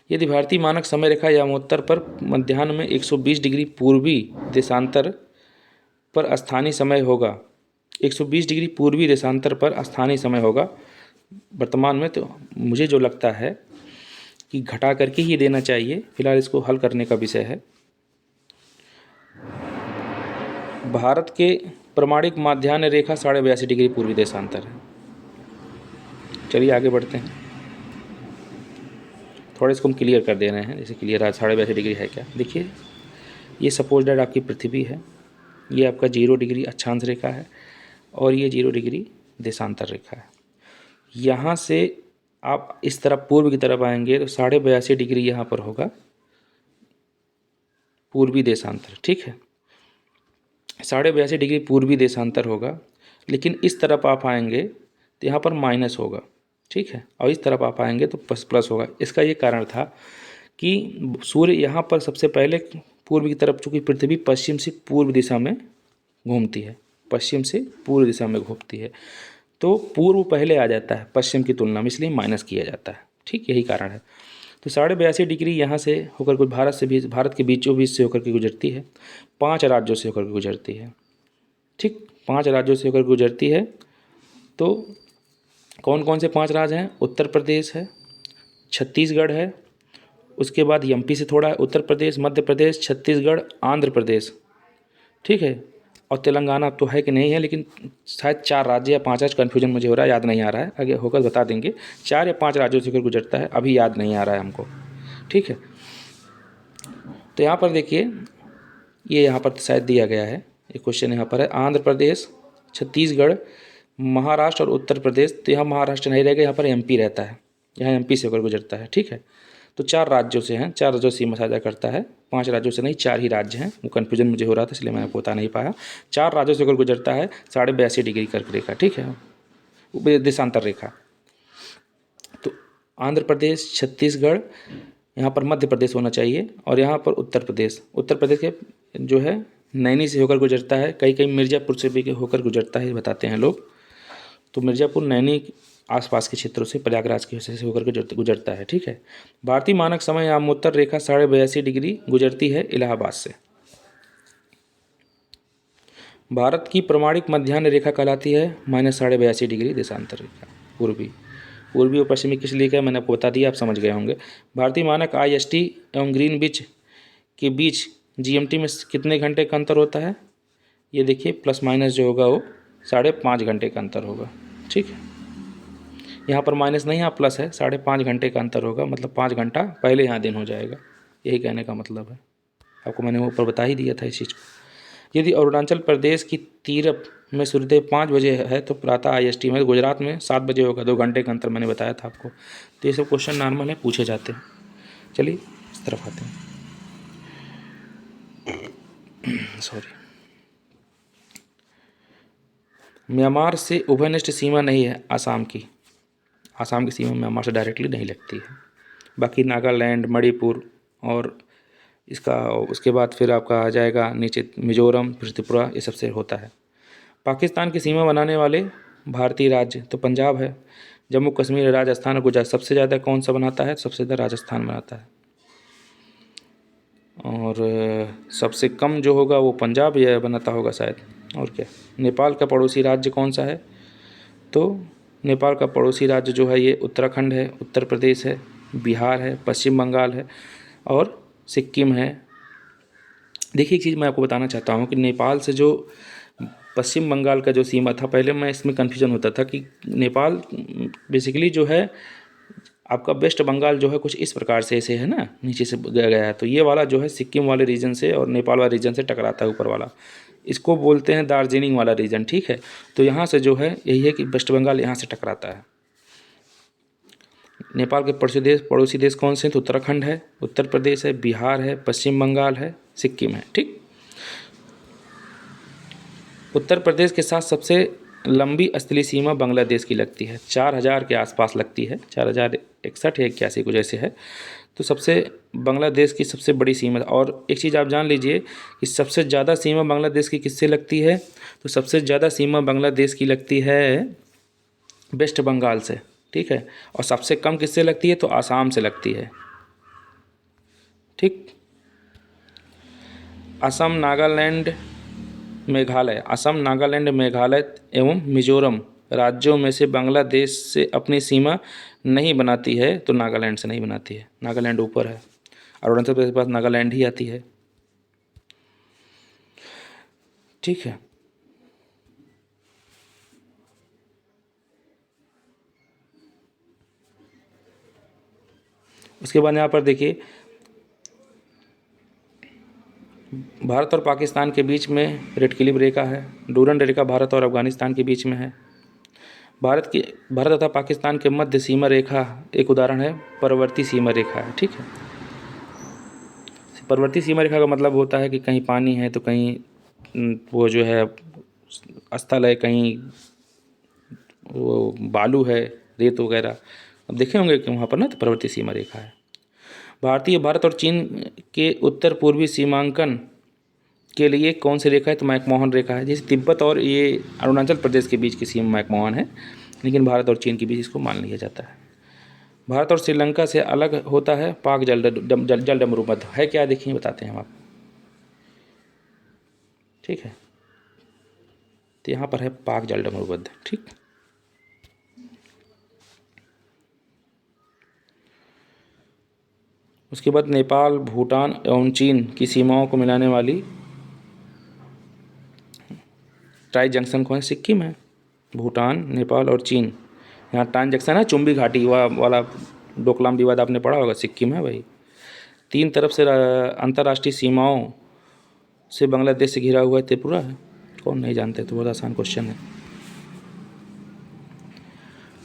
यदि भारतीय मानक समय रेखा यामोत्तर पर मध्याह्न में 120 डिग्री पूर्वी देशांतर पर स्थानीय समय होगा, 120 डिग्री पूर्वी देशांतर पर स्थानीय समय होगा वर्तमान में, तो मुझे जो लगता है कि घटा करके ही देना चाहिए। फिलहाल इसको हल करने का विषय है। भारत के प्रमाणिक माध्यान्ह रेखा 82.5 डिग्री पूर्वी देशांतर है। चलिए आगे बढ़ते हैं, थोड़ा इसको हम क्लियर कर दे रहे हैं, जैसे क्लियर है 82.5 डिग्री है क्या। देखिए ये सपोज दैट आपकी पृथ्वी है, ये आपका 0 डिग्री अक्षांश रेखा है और ये 0 डिग्री देशांतर रेखा है। यहाँ से आप इस तरफ पूर्व की तरफ आएंगे तो 82.5 डिग्री यहाँ पर होगा पूर्वी देशांतर, ठीक है। 82.5 डिग्री पूर्वी देशांतर होगा, लेकिन इस तरफ आप आएंगे तो यहाँ पर माइनस होगा, ठीक है, और इस तरफ आप आएंगे तो प्लस होगा। इसका ये कारण था कि सूर्य यहाँ पर सबसे पहले पूर्व की तरफ, चूँकि पृथ्वी पश्चिम से पूर्व दिशा में घूमती है, पश्चिम से पूर्व दिशा में घूमती है, तो पूर्व पहले आ जाता है पश्चिम की तुलना में, इसलिए माइनस किया जाता है, ठीक, यही कारण है। तो 82.5 डिग्री यहाँ से होकर के भारत के बीचों बीच से होकर के गुजरती है, 5 राज्यों से होकर के गुजरती है, ठीक, 5 राज्यों से होकर गुजरती है। तो कौन कौन से 5 राज्य हैं? उत्तर प्रदेश है, छत्तीसगढ़ है, उसके बाद एमपी से थोड़ा है, उत्तर प्रदेश, मध्य प्रदेश, छत्तीसगढ़, आंध्र प्रदेश, ठीक है, और तेलंगाना तो है कि नहीं है, लेकिन शायद 4 राज्य या 5 राज्य, कन्फ्यूजन मुझे हो रहा है, याद नहीं आ रहा है, आगे होकर बता देंगे। 4 या 5 राज्यों से होकर गुजरता है, अभी याद नहीं आ रहा है हमको, ठीक है। तो यहाँ पर देखिए, ये यहाँ पर शायद दिया गया है, ये क्वेश्चन यहाँ पर है, आंध्र प्रदेश, छत्तीसगढ़, महाराष्ट्र और उत्तर प्रदेश। तो यहाँ महाराष्ट्र नहीं रहेगा, यहाँ पर एमपी रहता है, यहाँ एमपी से होकर गुजरता है, ठीक है। तो 4 राज्यों से हैं, 4 राज्यों से सीमा साझा करता है, 5 राज्यों से नहीं, 4 ही राज्य हैं, वो कन्फ्यूजन मुझे हो रहा था इसलिए मैं आपको बता नहीं पाया। 4 राज्यों से होकर गुजरता है 82.5 डिग्री कर्क रेखा, ठीक है, देशांतर रेखा। तो आंध्र प्रदेश, छत्तीसगढ़, यहाँ पर मध्य प्रदेश होना चाहिए, और यहाँ पर उत्तर प्रदेश के जो है नैनी से होकर गुजरता है, कई कई मिर्ज़ापुर से भी होकर गुजरता है बताते हैं लोग। तो मिर्ज़ापुर, नैनी, आसपास के क्षेत्रों से, प्रयागराज के हिस्से से होकर के गुजरता है, ठीक है। भारतीय मानक समय यामोत्तर रेखा 82.5 डिग्री गुजरती है इलाहाबाद से। भारत की प्रमाणिक मध्यान्ह रेखा कहलाती है -82.5 डिग्री देशांतर रेखा पूर्वी और पश्चिमी किस लिए क्या मैंने आपको बता दिया, आप समझ गए होंगे। भारतीय मानक IST एवं ग्रीनविच के बीच GMT में कितने घंटे का अंतर होता है? ये देखिए प्लस माइनस जो होगा वो 5.5 घंटे का अंतर होगा, ठीक है। यहाँ पर माइनस नहीं, यहाँ प्लस है, 5.5 घंटे का अंतर होगा, मतलब 5 घंटा पहले यहाँ दिन हो जाएगा, यही कहने का मतलब है। आपको मैंने ऊपर बता ही दिया था इस चीज़ को। यदि अरुणाचल प्रदेश की तीरप में सूर्योदय 5 बजे है तो प्रातः IST में, गुजरात में 7 बजे होगा, 2 घंटे का अंतर मैंने बताया था आपको। तो ये सब क्वेश्चन नॉर्मल है, पूछे जाते हैं। चलिए इस तरफ आते हैं, सॉरी। म्यांमार से उभयनिष्ठ सीमा नहीं है आसाम की, आसाम की सीमा म्यांमार से डायरेक्टली नहीं लगती है। बाकी नागालैंड, मणिपुर और इसका उसके बाद फिर आपका आ जाएगा नीचे मिजोरम, फिर त्रिपुरा, ये सबसे होता है। पाकिस्तान की सीमा बनाने वाले भारतीय राज्य तो पंजाब है, जम्मू कश्मीर, राजस्थान और गुजरात। सबसे ज़्यादा कौन सा बनाता है? सबसे ज़्यादा राजस्थान बनाता है, और सबसे कम जो होगा वो पंजाब या बनाता होगा शायद, और क्या। नेपाल का पड़ोसी राज्य कौन सा है? तो नेपाल का पड़ोसी राज्य जो है ये उत्तराखंड है, उत्तर प्रदेश है, बिहार है, पश्चिम बंगाल है और सिक्किम है। देखिए एक चीज़ मैं आपको बताना चाहता हूँ कि नेपाल से जो पश्चिम बंगाल का जो सीमा था, पहले मैं इसमें कन्फ्यूजन होता था कि नेपाल बेसिकली जो है आपका वेस्ट बंगाल जो है कुछ इस प्रकार से ऐसे है ना, नीचे से गया है, तो ये वाला जो है सिक्किम वाले रीजन से और नेपाल वाले रीजन से टकराता है, ऊपर वाला, इसको बोलते हैं दार्जिलिंग वाला रीजन, ठीक है। तो यहाँ से जो है यही है कि वेस्ट बंगाल यहाँ से टकराता है। नेपाल के पड़ोसी देश कौन से हैं? तो उत्तराखंड है, उत्तर प्रदेश है, बिहार है, पश्चिम बंगाल है, सिक्किम है, ठीक। उत्तर प्रदेश के साथ सबसे लंबी स्थलीय सीमा बांग्लादेश की लगती है, 4000 के आसपास लगती है, 4061 या 81 कुछ ऐसे है। तो सबसे बांग्लादेश की सबसे बड़ी सीमा। और एक चीज़ आप जान लीजिए कि सबसे ज़्यादा सीमा बांग्लादेश की किससे लगती है? तो सबसे ज़्यादा सीमा बांग्लादेश की लगती है वेस्ट बंगाल से, ठीक है, और सबसे कम किससे लगती है? तो आसाम से लगती है, ठीक। असम, नागालैंड, मेघालय एवं मिजोरम राज्यों में से बांग्लादेश से अपनी सीमा नहीं बनाती है, तो नागालैंड से नहीं बनाती है, नागालैंड ऊपर है, अरुणाचल प्रदेश के पास नागालैंड ही आती है। ठीक है। उसके बाद यहाँ पर देखिए भारत और पाकिस्तान के बीच में रेड क्लिफ रेखा है। डूरंड रेखा भारत और अफगानिस्तान के बीच में है। भारत तथा पाकिस्तान के मध्य सीमा रेखा एक उदाहरण है, परवर्ती सीमा रेखा है। ठीक है, परवर्ती सीमा रेखा का मतलब होता है कि कहीं पानी है तो कहीं वो जो है स्थल है, कहीं वो बालू है, रेत वगैरह। अब देखे होंगे कि वहाँ पर ना तो परवर्ती सीमा रेखा है। भारत और चीन के उत्तर पूर्वी सीमांकन के लिए कौन सी रेखा है? तो मैकमोहन रेखा है। जैसे तिब्बत और ये अरुणाचल प्रदेश के बीच की सीमा मैकमोहन है, लेकिन भारत और चीन के बीच इसको मान लिया जाता है। भारत और श्रीलंका से अलग होता है पाक जलडमरूमध्य है क्या? देखिए बताते हैं हम आपको। ठीक है, तो यहाँ पर है पाक जलडमरूमध्य। ठीक, उसके बाद नेपाल, भूटान एवं चीन की सीमाओं को मिलाने वाली टाई जंक्शन कौन है? सिक्किम है। भूटान, नेपाल और चीन, यहाँ टाई जंक्शन है, चुम्बी घाटी वाला डोकलाम विवाद आपने पढ़ा होगा, सिक्किम है भाई। तीन तरफ से अंतर्राष्ट्रीय सीमाओं से बांग्लादेश से घिरा हुआ है त्रिपुरा है। कौन नहीं जानते, तो बहुत आसान क्वेश्चन है।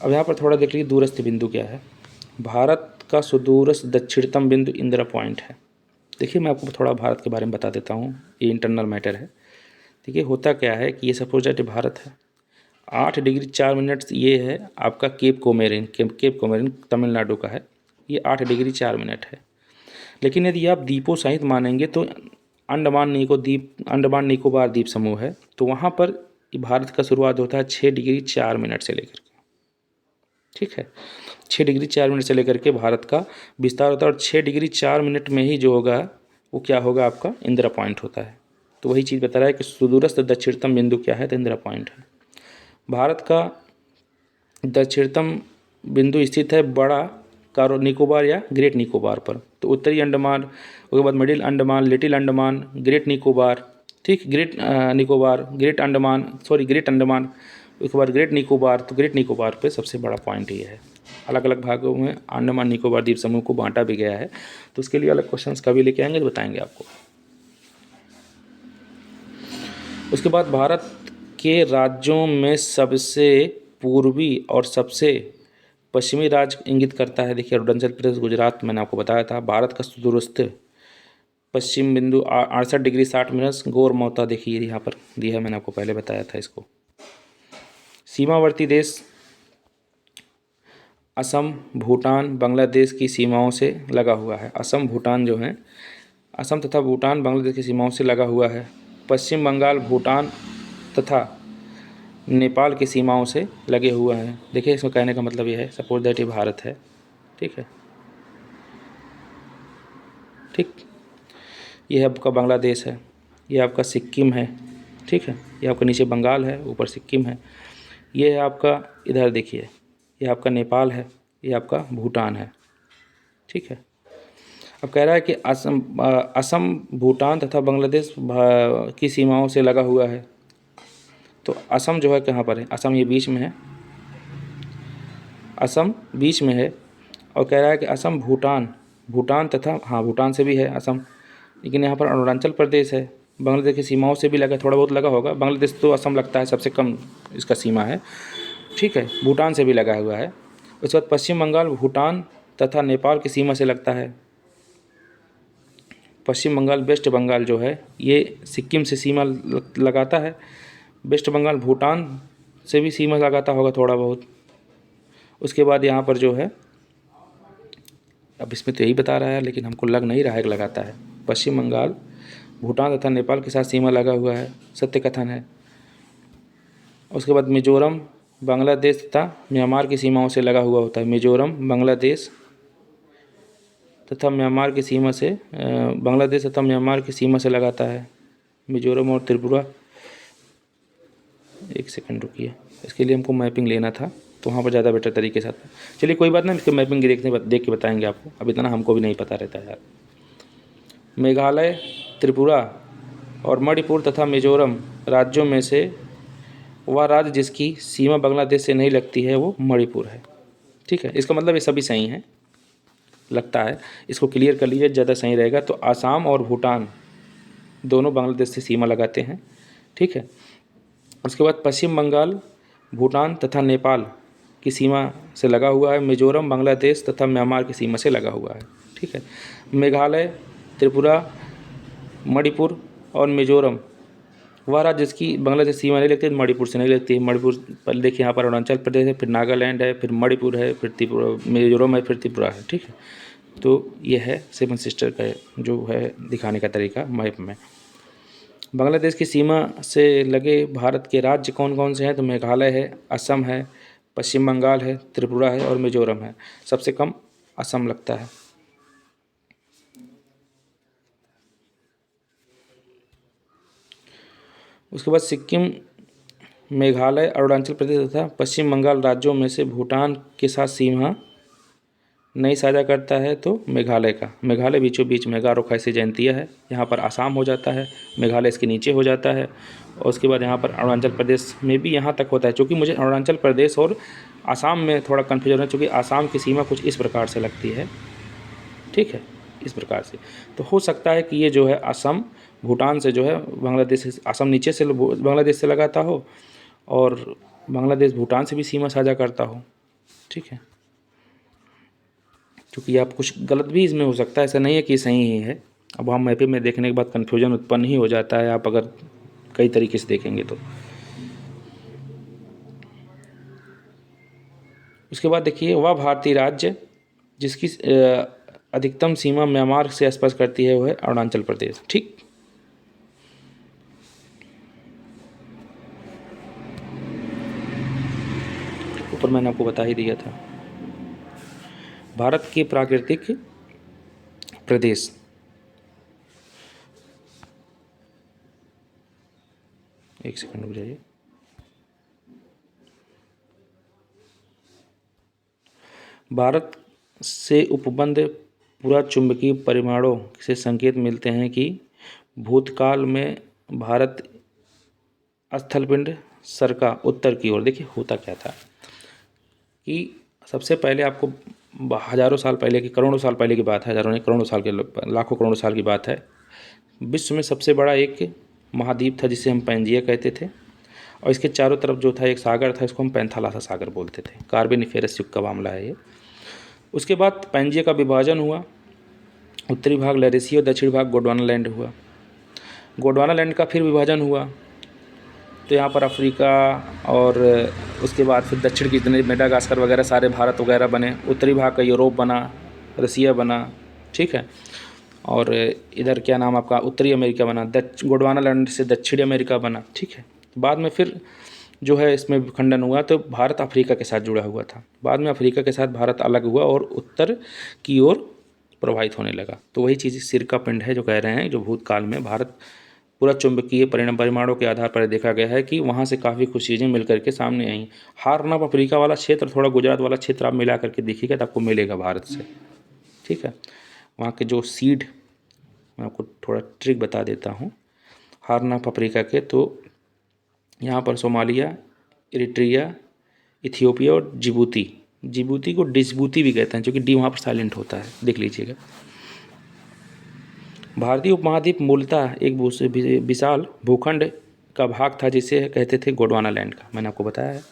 अब यहाँ पर थोड़ा देख लीजिए दूरस्थ बिंदु क्या है। भारत का सुदूरस्थ दक्षिणतम बिंदु इंदिरा पॉइंट है। देखिए मैं आपको थोड़ा भारत के बारे में बता देता हूँ, ये इंटरनल मैटर है। देखिए होता क्या है कि ये सपोज दैट भारत है, 8 डिग्री 4 मिनट ये है आपका केप कोमेरिन तमिलनाडु का है, ये 8 डिग्री 4 मिनट है। लेकिन यदि आप द्वीपों सहित मानेंगे तो अंडमान निकोबार द्वीप समूह है, तो वहाँ पर भारत का शुरुआत होता है 6 डिग्री 4 मिनट से लेकर के। ठीक है, 6 डिग्री 4 मिनट से लेकर के भारत का विस्तार होता है, और 6 डिग्री 4 मिनट में ही जो होगा वो क्या होगा? आपका इंदिरा पॉइंट होता है। तो वही चीज़ बता रहा है कि सुदूरस्थ दक्षिणतम बिंदु क्या है? तो इंदिरा पॉइंट है। भारत का दक्षिणतम बिंदु स्थित है बड़ा निकोबार या ग्रेट निकोबार पर। तो उत्तरी अंडमान, उसके बाद middle Andaman, little Andaman, great Nicobar, ठीक, ग्रेट निकोबार, ग्रेट अंडमान, उसके बाद ग्रेट निकोबार। तो ग्रेट निकोबार पे सबसे बड़ा पॉइंट ये है। अलग अलग भागों में अंडमान निकोबार द्वीप समूह को बांटा भी गया है, तो उसके लिए अलग क्वेश्चंस कभी लेके आएंगे तो बताएंगे आपको। उसके बाद भारत के राज्यों में सबसे पूर्वी और सबसे पश्चिमी राज्य इंगित करता है। देखिए अरुणाचल प्रदेश, गुजरात, मैंने आपको बताया था। भारत का सुदूरस्थ पश्चिम बिंदु 68 डिग्री 60 मिनट गौर मौता, देखिए यहाँ पर दिया है, मैंने आपको पहले बताया था इसको। सीमावर्ती देश असम, भूटान, बांग्लादेश की सीमाओं से लगा हुआ है। असम, भूटान जो है, असम तथा भूटान बांग्लादेश की सीमाओं से लगा हुआ है। पश्चिम बंगाल, भूटान तथा नेपाल की सीमाओं से लगे हुए हैं। देखिए इसमें कहने का मतलब ये है, सपोज दैट ये भारत है। ठीक है, ठीक, ये आपका बांग्लादेश है, ये आपका सिक्किम है। ठीक है, ये आपका नीचे बंगाल है, ऊपर सिक्किम है। ये है आपका, इधर देखिए, ये आपका नेपाल है, ये आपका भूटान है। ठीक है, अब कह रहा है कि असम भूटान तथा बांग्लादेश की सीमाओं से लगा हुआ है। तो असम जो है कहाँ पर है? असम ये बीच में है, असम बीच में है। और कह रहा है कि असम भूटान तथा, हाँ भूटान से भी है असम, लेकिन यहाँ पर अरुणाचल प्रदेश है, बांग्लादेश की सीमाओं से भी लगा, थोड़ा बहुत लगा होगा। बांग्लादेश तो असम लगता है सबसे कम इसका सीमा है। ठीक है, भूटान से भी लगा हुआ है। उसके बाद पश्चिम बंगाल भूटान तथा नेपाल की सीमा से लगता है। पश्चिम बंगाल, वेस्ट बंगाल जो है ये सिक्किम से सीमा लगाता है। वेस्ट बंगाल भूटान से भी सीमा लगाता होगा थोड़ा बहुत। उसके बाद यहाँ पर जो है, अब इसमें तो यही बता रहा है लेकिन हमको लग नहीं रहा है कि लगाता है। पश्चिम बंगाल भूटान तथा नेपाल के साथ सीमा लगा हुआ है, सत्य कथन है। उसके बाद मिजोरम बांग्लादेश तथा म्यांमार की सीमाओं से लगा हुआ होता है। मिजोरम बांग्लादेश तथा म्यांमार की सीमा से, बांग्लादेश तथा म्यांमार की सीमा से लगाता है मिजोरम और त्रिपुरा। एक सेकंड रुकिए, इसके लिए हमको मैपिंग लेना था, तो वहाँ पर ज़्यादा बेटर तरीके से आता है। चलिए कोई बात नहीं, इसको मैपिंग देख के बताएंगे आपको, अब इतना हमको भी नहीं पता रहता है यार। मेघालय, त्रिपुरा, और मणिपुर तथा मिजोरम राज्यों में से वह राज्य जिसकी सीमा बांग्लादेश से नहीं लगती है वो मणिपुर है। ठीक है, इसका मतलब ये सभी सही हैं लगता है, इसको क्लियर कर लीजिए ज़्यादा सही रहेगा। तो आसाम और भूटान दोनों बांग्लादेश से सीमा लगाते हैं। ठीक है, उसके बाद पश्चिम बंगाल भूटान तथा नेपाल की सीमा से लगा हुआ है। मिजोरम बांग्लादेश तथा म्यांमार की सीमा से लगा हुआ है। ठीक है, मेघालय, त्रिपुरा, मणिपुर और मिजोरम वह राज्य जिसकी बांग्लादेश सीमा नहीं लगती, मणिपुर से नहीं लगती है। मणिपुर पर देखिए, यहाँ पर अरुणाचल प्रदेश है, फिर नागालैंड है, फिर मणिपुर है, फिर त्रिपुरा, मिजोरम है, फिर त्रिपुरा है। ठीक है, तो ये है सेवन सिस्टर का जो है दिखाने का तरीका मैप में। बांग्लादेश की सीमा से लगे भारत के राज्य कौन कौन से हैं? तो मेघालय है, असम है, पश्चिम बंगाल है, त्रिपुरा है और मिजोरम है। सबसे कम असम लगता है। उसके बाद सिक्किम, मेघालय, अरुणाचल प्रदेश तथा पश्चिम बंगाल राज्यों में से भूटान के साथ सीमा नहीं साझा करता है तो मेघालय का। मेघालय बीचों बीच में गारो खासी जयंतिया है, यहाँ पर आसाम हो जाता है, मेघालय इसके नीचे हो जाता है। और उसके बाद यहाँ पर अरुणाचल प्रदेश में भी यहाँ तक होता है, क्योंकि मुझे अरुणाचल प्रदेश और आसाम में थोड़ा कन्फ्यूजन है, क्योंकि आसाम की सीमा कुछ इस प्रकार से लगती है। ठीक है, इस प्रकार से तो हो सकता है कि ये जो है असम भूटान से जो है बांग्लादेश से, असम नीचे से बांग्लादेश से लगाता हो और बांग्लादेश भूटान से भी सीमा साझा करता हो। ठीक है, क्योंकि आप कुछ गलत भी इसमें हो सकता है, ऐसा नहीं है कि सही ही है। अब हम मैपिंग में देखने के बाद कन्फ्यूजन उत्पन्न ही हो जाता है, आप अगर कई तरीके से देखेंगे तो। उसके बाद देखिए, वह भारतीय राज्य जिसकी अधिकतम सीमा म्यांमार से स्पर्श करती है वो है अरुणाचल प्रदेश। ठीक, ऊपर मैंने आपको बता ही दिया था। भारत के प्राकृतिक प्रदेश, एक सेकंड रुक जाइए। भारत से उपबंध पूरा चुंबकीय परिमाणों से संकेत मिलते हैं कि भूतकाल में भारत स्थलपिंड सरका उत्तर की ओर। देखिए होता क्या था कि सबसे पहले आपको हज़ारों साल पहले की, करोड़ों साल पहले की बात है, हज़ारों नहीं करोड़ों साल के, लाखों करोड़ों साल की बात है। विश्व में सबसे बड़ा एक महाद्वीप था जिसे हम पैंजिया कहते थे, और इसके चारों तरफ जो था एक सागर था, इसको हम पैंथालासा सागर बोलते थे। कार्बोनिफेरस युग का मामला है ये। उसके बाद पैंजिया का विभाजन हुआ, उत्तरी भाग लैरेसिया और दक्षिणी भाग गोंडवानालैंड हुआ। गोंडवानालैंड का फिर विभाजन हुआ, तो यहाँ पर अफ्रीका और उसके बाद फिर दक्षिण की जितने मेडागास्कर वगैरह सारे भारत वगैरह बने। उत्तरी भाग का यूरोप बना, रसिया बना। ठीक है, और इधर क्या नाम आपका उत्तरी अमेरिका बना, गोंडवानालैंड से दक्षिणी अमेरिका बना। ठीक है, बाद में फिर जो है इसमें खंडन हुआ, तो भारत अफ्रीका के साथ जुड़ा हुआ था। बाद में अफ्रीका के साथ भारत अलग हुआ और उत्तर की ओर प्रवाहित होने लगा। तो वही चीज़ सिरका पिंड है जो कह रहे हैं, जो भूतकाल में भारत पूरा चुंबकीय परिमाणों के आधार पर देखा गया है कि वहाँ से काफ़ी कुछ चीज़ें मिल करके सामने आई। हार्न अफ्रीका वाला क्षेत्र, थोड़ा गुजरात वाला क्षेत्र आप मिला करके देखिएगा तो आपको मिलेगा भारत से। ठीक है, वहाँ के जो सीड, मैं आपको थोड़ा ट्रिक बता देता हूँ हार्न ऑफ अफ्रीका के। तो यहाँ पर सोमालिया, इरिट्रिया, इथियोपिया और जिबूती, जिबूती को डिजबूती भी कहते हैं, जो कि डी वहाँ पर साइलेंट होता है, देख लीजिएगा। भारतीय उपमहाद्वीप मूलतः एक विशाल भूखंड का भाग था जिसे कहते थे गोंडवानालैंड का, मैंने आपको बताया है।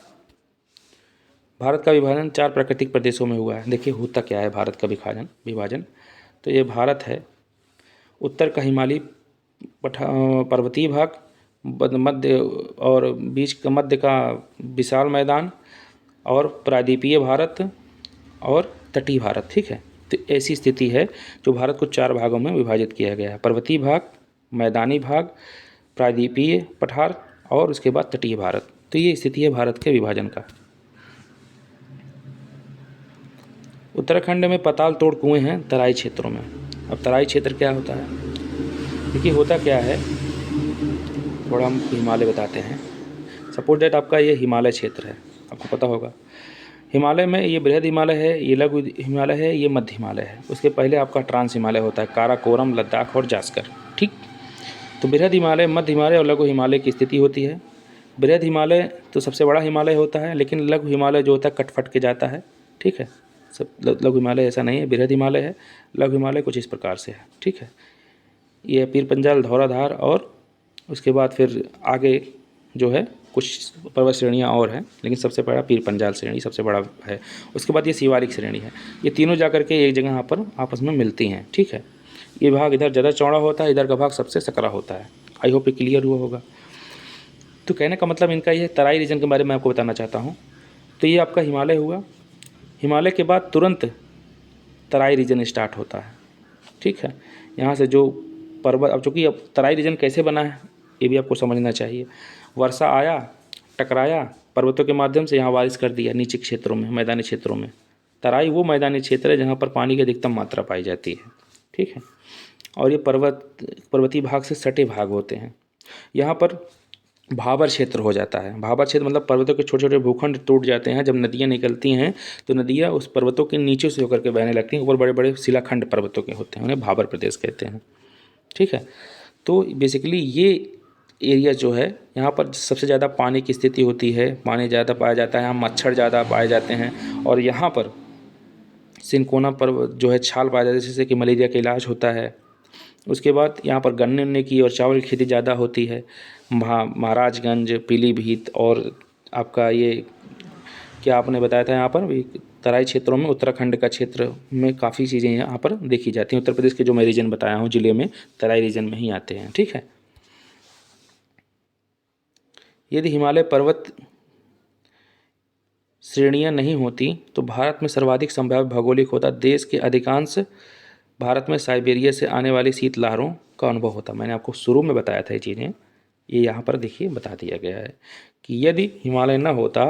भारत का विभाजन 4 प्राकृतिक प्रदेशों में हुआ है। देखिए होता क्या है भारत का विभाजन, तो ये भारत है, उत्तर का हिमालयी पर्वतीय भाग, मध्य और बीच का मध्य का विशाल मैदान, और प्रायद्वीपीय भारत और तटीय भारत। ठीक है, तो ऐसी स्थिति है जो भारत को 4 भागों में विभाजित किया गया है, पर्वतीय भाग, मैदानी भाग, प्रायद्वीपीय पठार और उसके बाद तटीय भारत। तो ये स्थिति है भारत के विभाजन का। उत्तराखंड में पाताल तोड़ कुएँ हैं तराई क्षेत्रों में। अब तराई क्षेत्र क्या होता है, देखिए होता क्या है, थोड़ा हम हिमालय बताते हैं। सपोज दैट आपका ये हिमालय क्षेत्र है, आपको पता होगा हिमालय में ये बृहद हिमालय है, ये लघु हिमालय है, ये मध्य हिमालय है। उसके पहले आपका ट्रांस हिमालय होता है, काराकोरम, लद्दाख और जास्कर। ठीक, तो बृहद हिमालय, मध्य हिमालय और लघु हिमालय की स्थिति होती है। बृहद हिमालय तो सबसे बड़ा हिमालय होता है, लेकिन लघु हिमालय जो होता है कट के जाता है, ठीक है। सब लघु हिमालय ऐसा नहीं है, बृहद हिमालय है। लघु हिमालय कुछ इस प्रकार से है, ठीक है। ये पीर पंजाल, धौलाधार और उसके बाद फिर आगे जो है कुछ पर्वत श्रेणियाँ और हैं, लेकिन सबसे बड़ा पीर पंजाल श्रेणी सबसे बड़ा है। उसके बाद ये शिवालिक श्रेणी है। ये तीनों जाकर के एक जगह यहाँ पर आपस में मिलती हैं, ठीक है। ये भाग इधर ज़्यादा चौड़ा होता है, इधर का भाग सबसे सकरा होता है। आई होप ये क्लियर हुआ होगा। तो कहने का मतलब इनका ये तराई रीजन के बारे में आपको बताना चाहता हूँ। तो ये आपका हिमालय हुआ। हिमालय के बाद तुरंत तराई रीजन स्टार्ट होता है, ठीक है। यहाँ से जो पर्वत, अब चूँकि अब तराई रीजन कैसे बना है ये भी आपको समझना चाहिए। वर्षा आया, टकराया पर्वतों के माध्यम से, यहाँ बारिश कर दिया नीचे क्षेत्रों में, मैदानी क्षेत्रों में। तराई वो मैदानी क्षेत्र है जहाँ पर पानी की अधिकतम मात्रा पाई जाती है, ठीक है। और ये पर्वतीय भाग से सटे भाग होते हैं। यहाँ पर भाबर क्षेत्र हो जाता है। भाबर क्षेत्र मतलब पर्वतों के छोटे छोटे भूखंड टूट जाते हैं। जब नदियाँ निकलती हैं तो नदियाँ उस पर्वतों के नीचे से होकर के बहने लगती हैं। ऊपर बड़े बड़े शिलाखंड पर्वतों के होते हैं, उन्हें भाबर प्रदेश कहते हैं, ठीक है। तो बेसिकली ये एरिया जो है, यहाँ पर सबसे ज़्यादा पानी की स्थिति होती है, पानी ज़्यादा पाया जाता है, यहाँ मच्छर ज़्यादा पाए जाते हैं। और यहाँ पर सिनकोना पर्वत जो है छाल पाया जाता है, जिससे कि मलेरिया का इलाज होता है। उसके बाद यहाँ पर गन्ने उन्ने की और चावल की खेती ज़्यादा होती है। महाराजगंज, पीलीभीत और आपका ये क्या आपने बताया था, यहाँ पर तराई क्षेत्रों में उत्तराखंड का क्षेत्र में काफ़ी चीज़ें यहाँ पर देखी जाती हैं। उत्तर प्रदेश के जो मैं रीजन बताया हूँ ज़िले में, तराई रीजन में ही आते हैं, ठीक है। यदि हिमालय पर्वत श्रेणियाँ नहीं होती तो भारत में सर्वाधिक संभाव्य भौगोलिक होता। देश के अधिकांश भारत में साइबेरिया से आने वाली शीतलहरों का अनुभव होता। मैंने आपको शुरू में बताया था ये चीज़ें, ये यहाँ पर देखिए बता दिया गया है कि यदि हिमालय न होता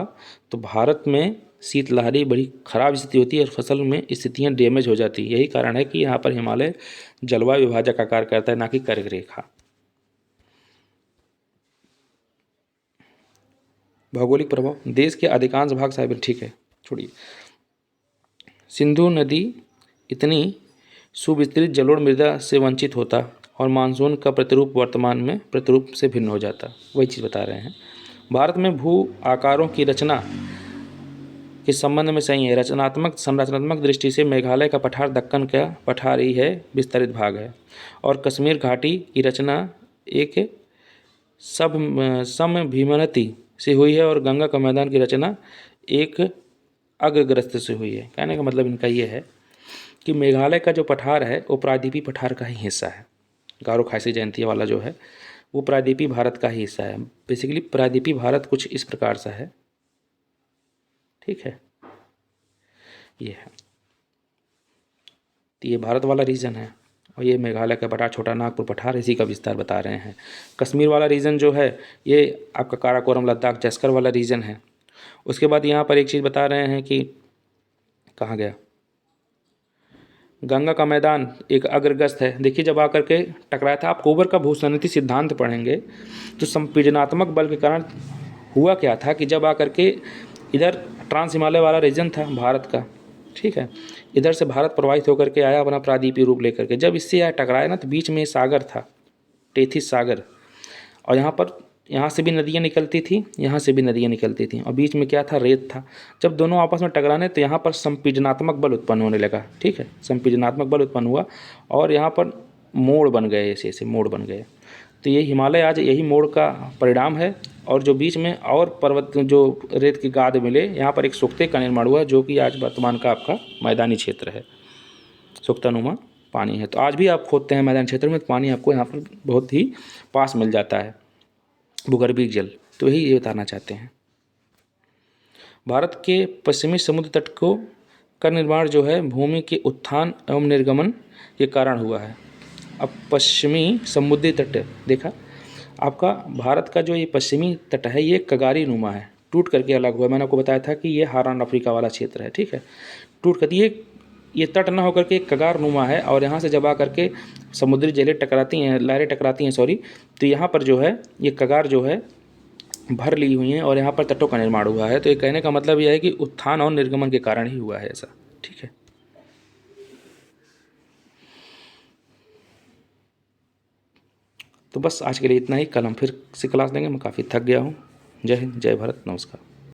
तो भारत में शीतलहरी बड़ी ख़राब स्थिति होती है और फसल में स्थितियाँ डैमेज हो जाती। यही कारण है कि यहाँ पर हिमालय जलवायु विभाजक का कार्य करता है, ना कि कर्क रेखा। भौगोलिक प्रभाव, देश के अधिकांश भाग साइबर, ठीक है छोड़िए। सिंधु नदी इतनी सुविस्तृत जलोढ़ मृदा से वंचित होता और मानसून का प्रतिरूप वर्तमान में प्रतिरूप से भिन्न हो जाता। वही चीज़ बता रहे हैं। भारत में भू आकारों की रचना के संबंध में सही है। संरचनात्मक दृष्टि से मेघालय का पठार दक्कन का पठार ही है, विस्तरित भाग है। और कश्मीर घाटी की रचना एक समभीमनति से हुई है और गंगा का मैदान की रचना एक अग्रग्रस्त से हुई है। कहने का मतलब इनका ये है कि मेघालय का जो पठार है वो प्रायद्वीपीय पठार का ही हिस्सा है। गारो खासी जयंतिया वाला जो है वो प्रायद्वीपीय भारत का ही हिस्सा है। बेसिकली प्रायद्वीपीय भारत कुछ इस प्रकार सा है, ठीक है। ये है, तो ये भारत वाला रीजन है और ये मेघालय का पठार, छोटा नागपुर पठार, इसी का विस्तार बता रहे हैं। कश्मीर वाला रीजन जो है ये आपका काराकोरम, लद्दाख, जस्कर वाला रीजन है। उसके बाद यहाँ पर एक चीज़ बता रहे हैं कि कहाँ गया, गंगा का मैदान एक अग्रग्रस्त है। देखिए जब आकर के टकराया था, आप कोबर का भूसंनिधि सिद्धांत पढ़ेंगे तो संपीडनात्मक बल के कारण हुआ क्या था कि जब आकर के इधर ट्रांस हिमालय वाला रीजन था भारत का, ठीक है, इधर से भारत प्रवाहित होकर के आया अपना प्रायद्वीपीय रूप लेकर के। जब इससे यह टकराया ना तो बीच में सागर था, टेथिस सागर, और यहाँ से भी नदियाँ निकलती थी, यहाँ से भी नदियाँ निकलती थी, और बीच में क्या था, रेत था। जब दोनों आपस में टकराने तो यहाँ पर संपीडनात्मक बल उत्पन्न होने लगा, ठीक है, संपीडनात्मक बल उत्पन्न हुआ और यहाँ पर मोड़ बन गए, ऐसे ऐसे मोड़ बन गए। तो ये हिमालय आज यही मोड़ का परिणाम है। और जो बीच में और पर्वत जो रेत की गाद मिले, यहाँ पर एक सोख्ते का निर्माण हुआ जो कि आज वर्तमान का आपका मैदानी क्षेत्र है, सोख्तानुमा पानी है। तो आज भी आप खोदते हैं मैदानी क्षेत्र में तो पानी आपको यहाँ पर बहुत ही पास मिल जाता है, भूगर्भीय जल। तो यही ये बताना चाहते हैं। भारत के पश्चिमी समुद्र तट को का निर्माण जो है भूमि के उत्थान एवं निर्गमन के कारण हुआ है। अब पश्चिमी समुद्री तट देखा आपका, भारत का जो ये पश्चिमी तट है ये कगारी नुमा है, टूट करके अलग हुआ। मैंने आपको बताया था कि ये हारान अफ्रीका वाला क्षेत्र है, ठीक है, टूट कर ये तट ना होकर के एक कगार नुमा है। और यहाँ से जब आ करके समुद्री जलें टकराती हैं, लहरें टकराती हैं, सॉरी, तो यहाँ पर जो है ये कगार जो है भर ली हुई हैं और यहाँ पर तटों का निर्माण हुआ है। तो ये कहने का मतलब यह है कि उत्थान और निर्गमन के कारण ही हुआ है ऐसा, ठीक है। तो बस आज के लिए इतना ही। कल हम फिर से क्लास लेंगे। मैं काफ़ी थक गया हूँ। जय हिंद, जय भारत, नमस्कार।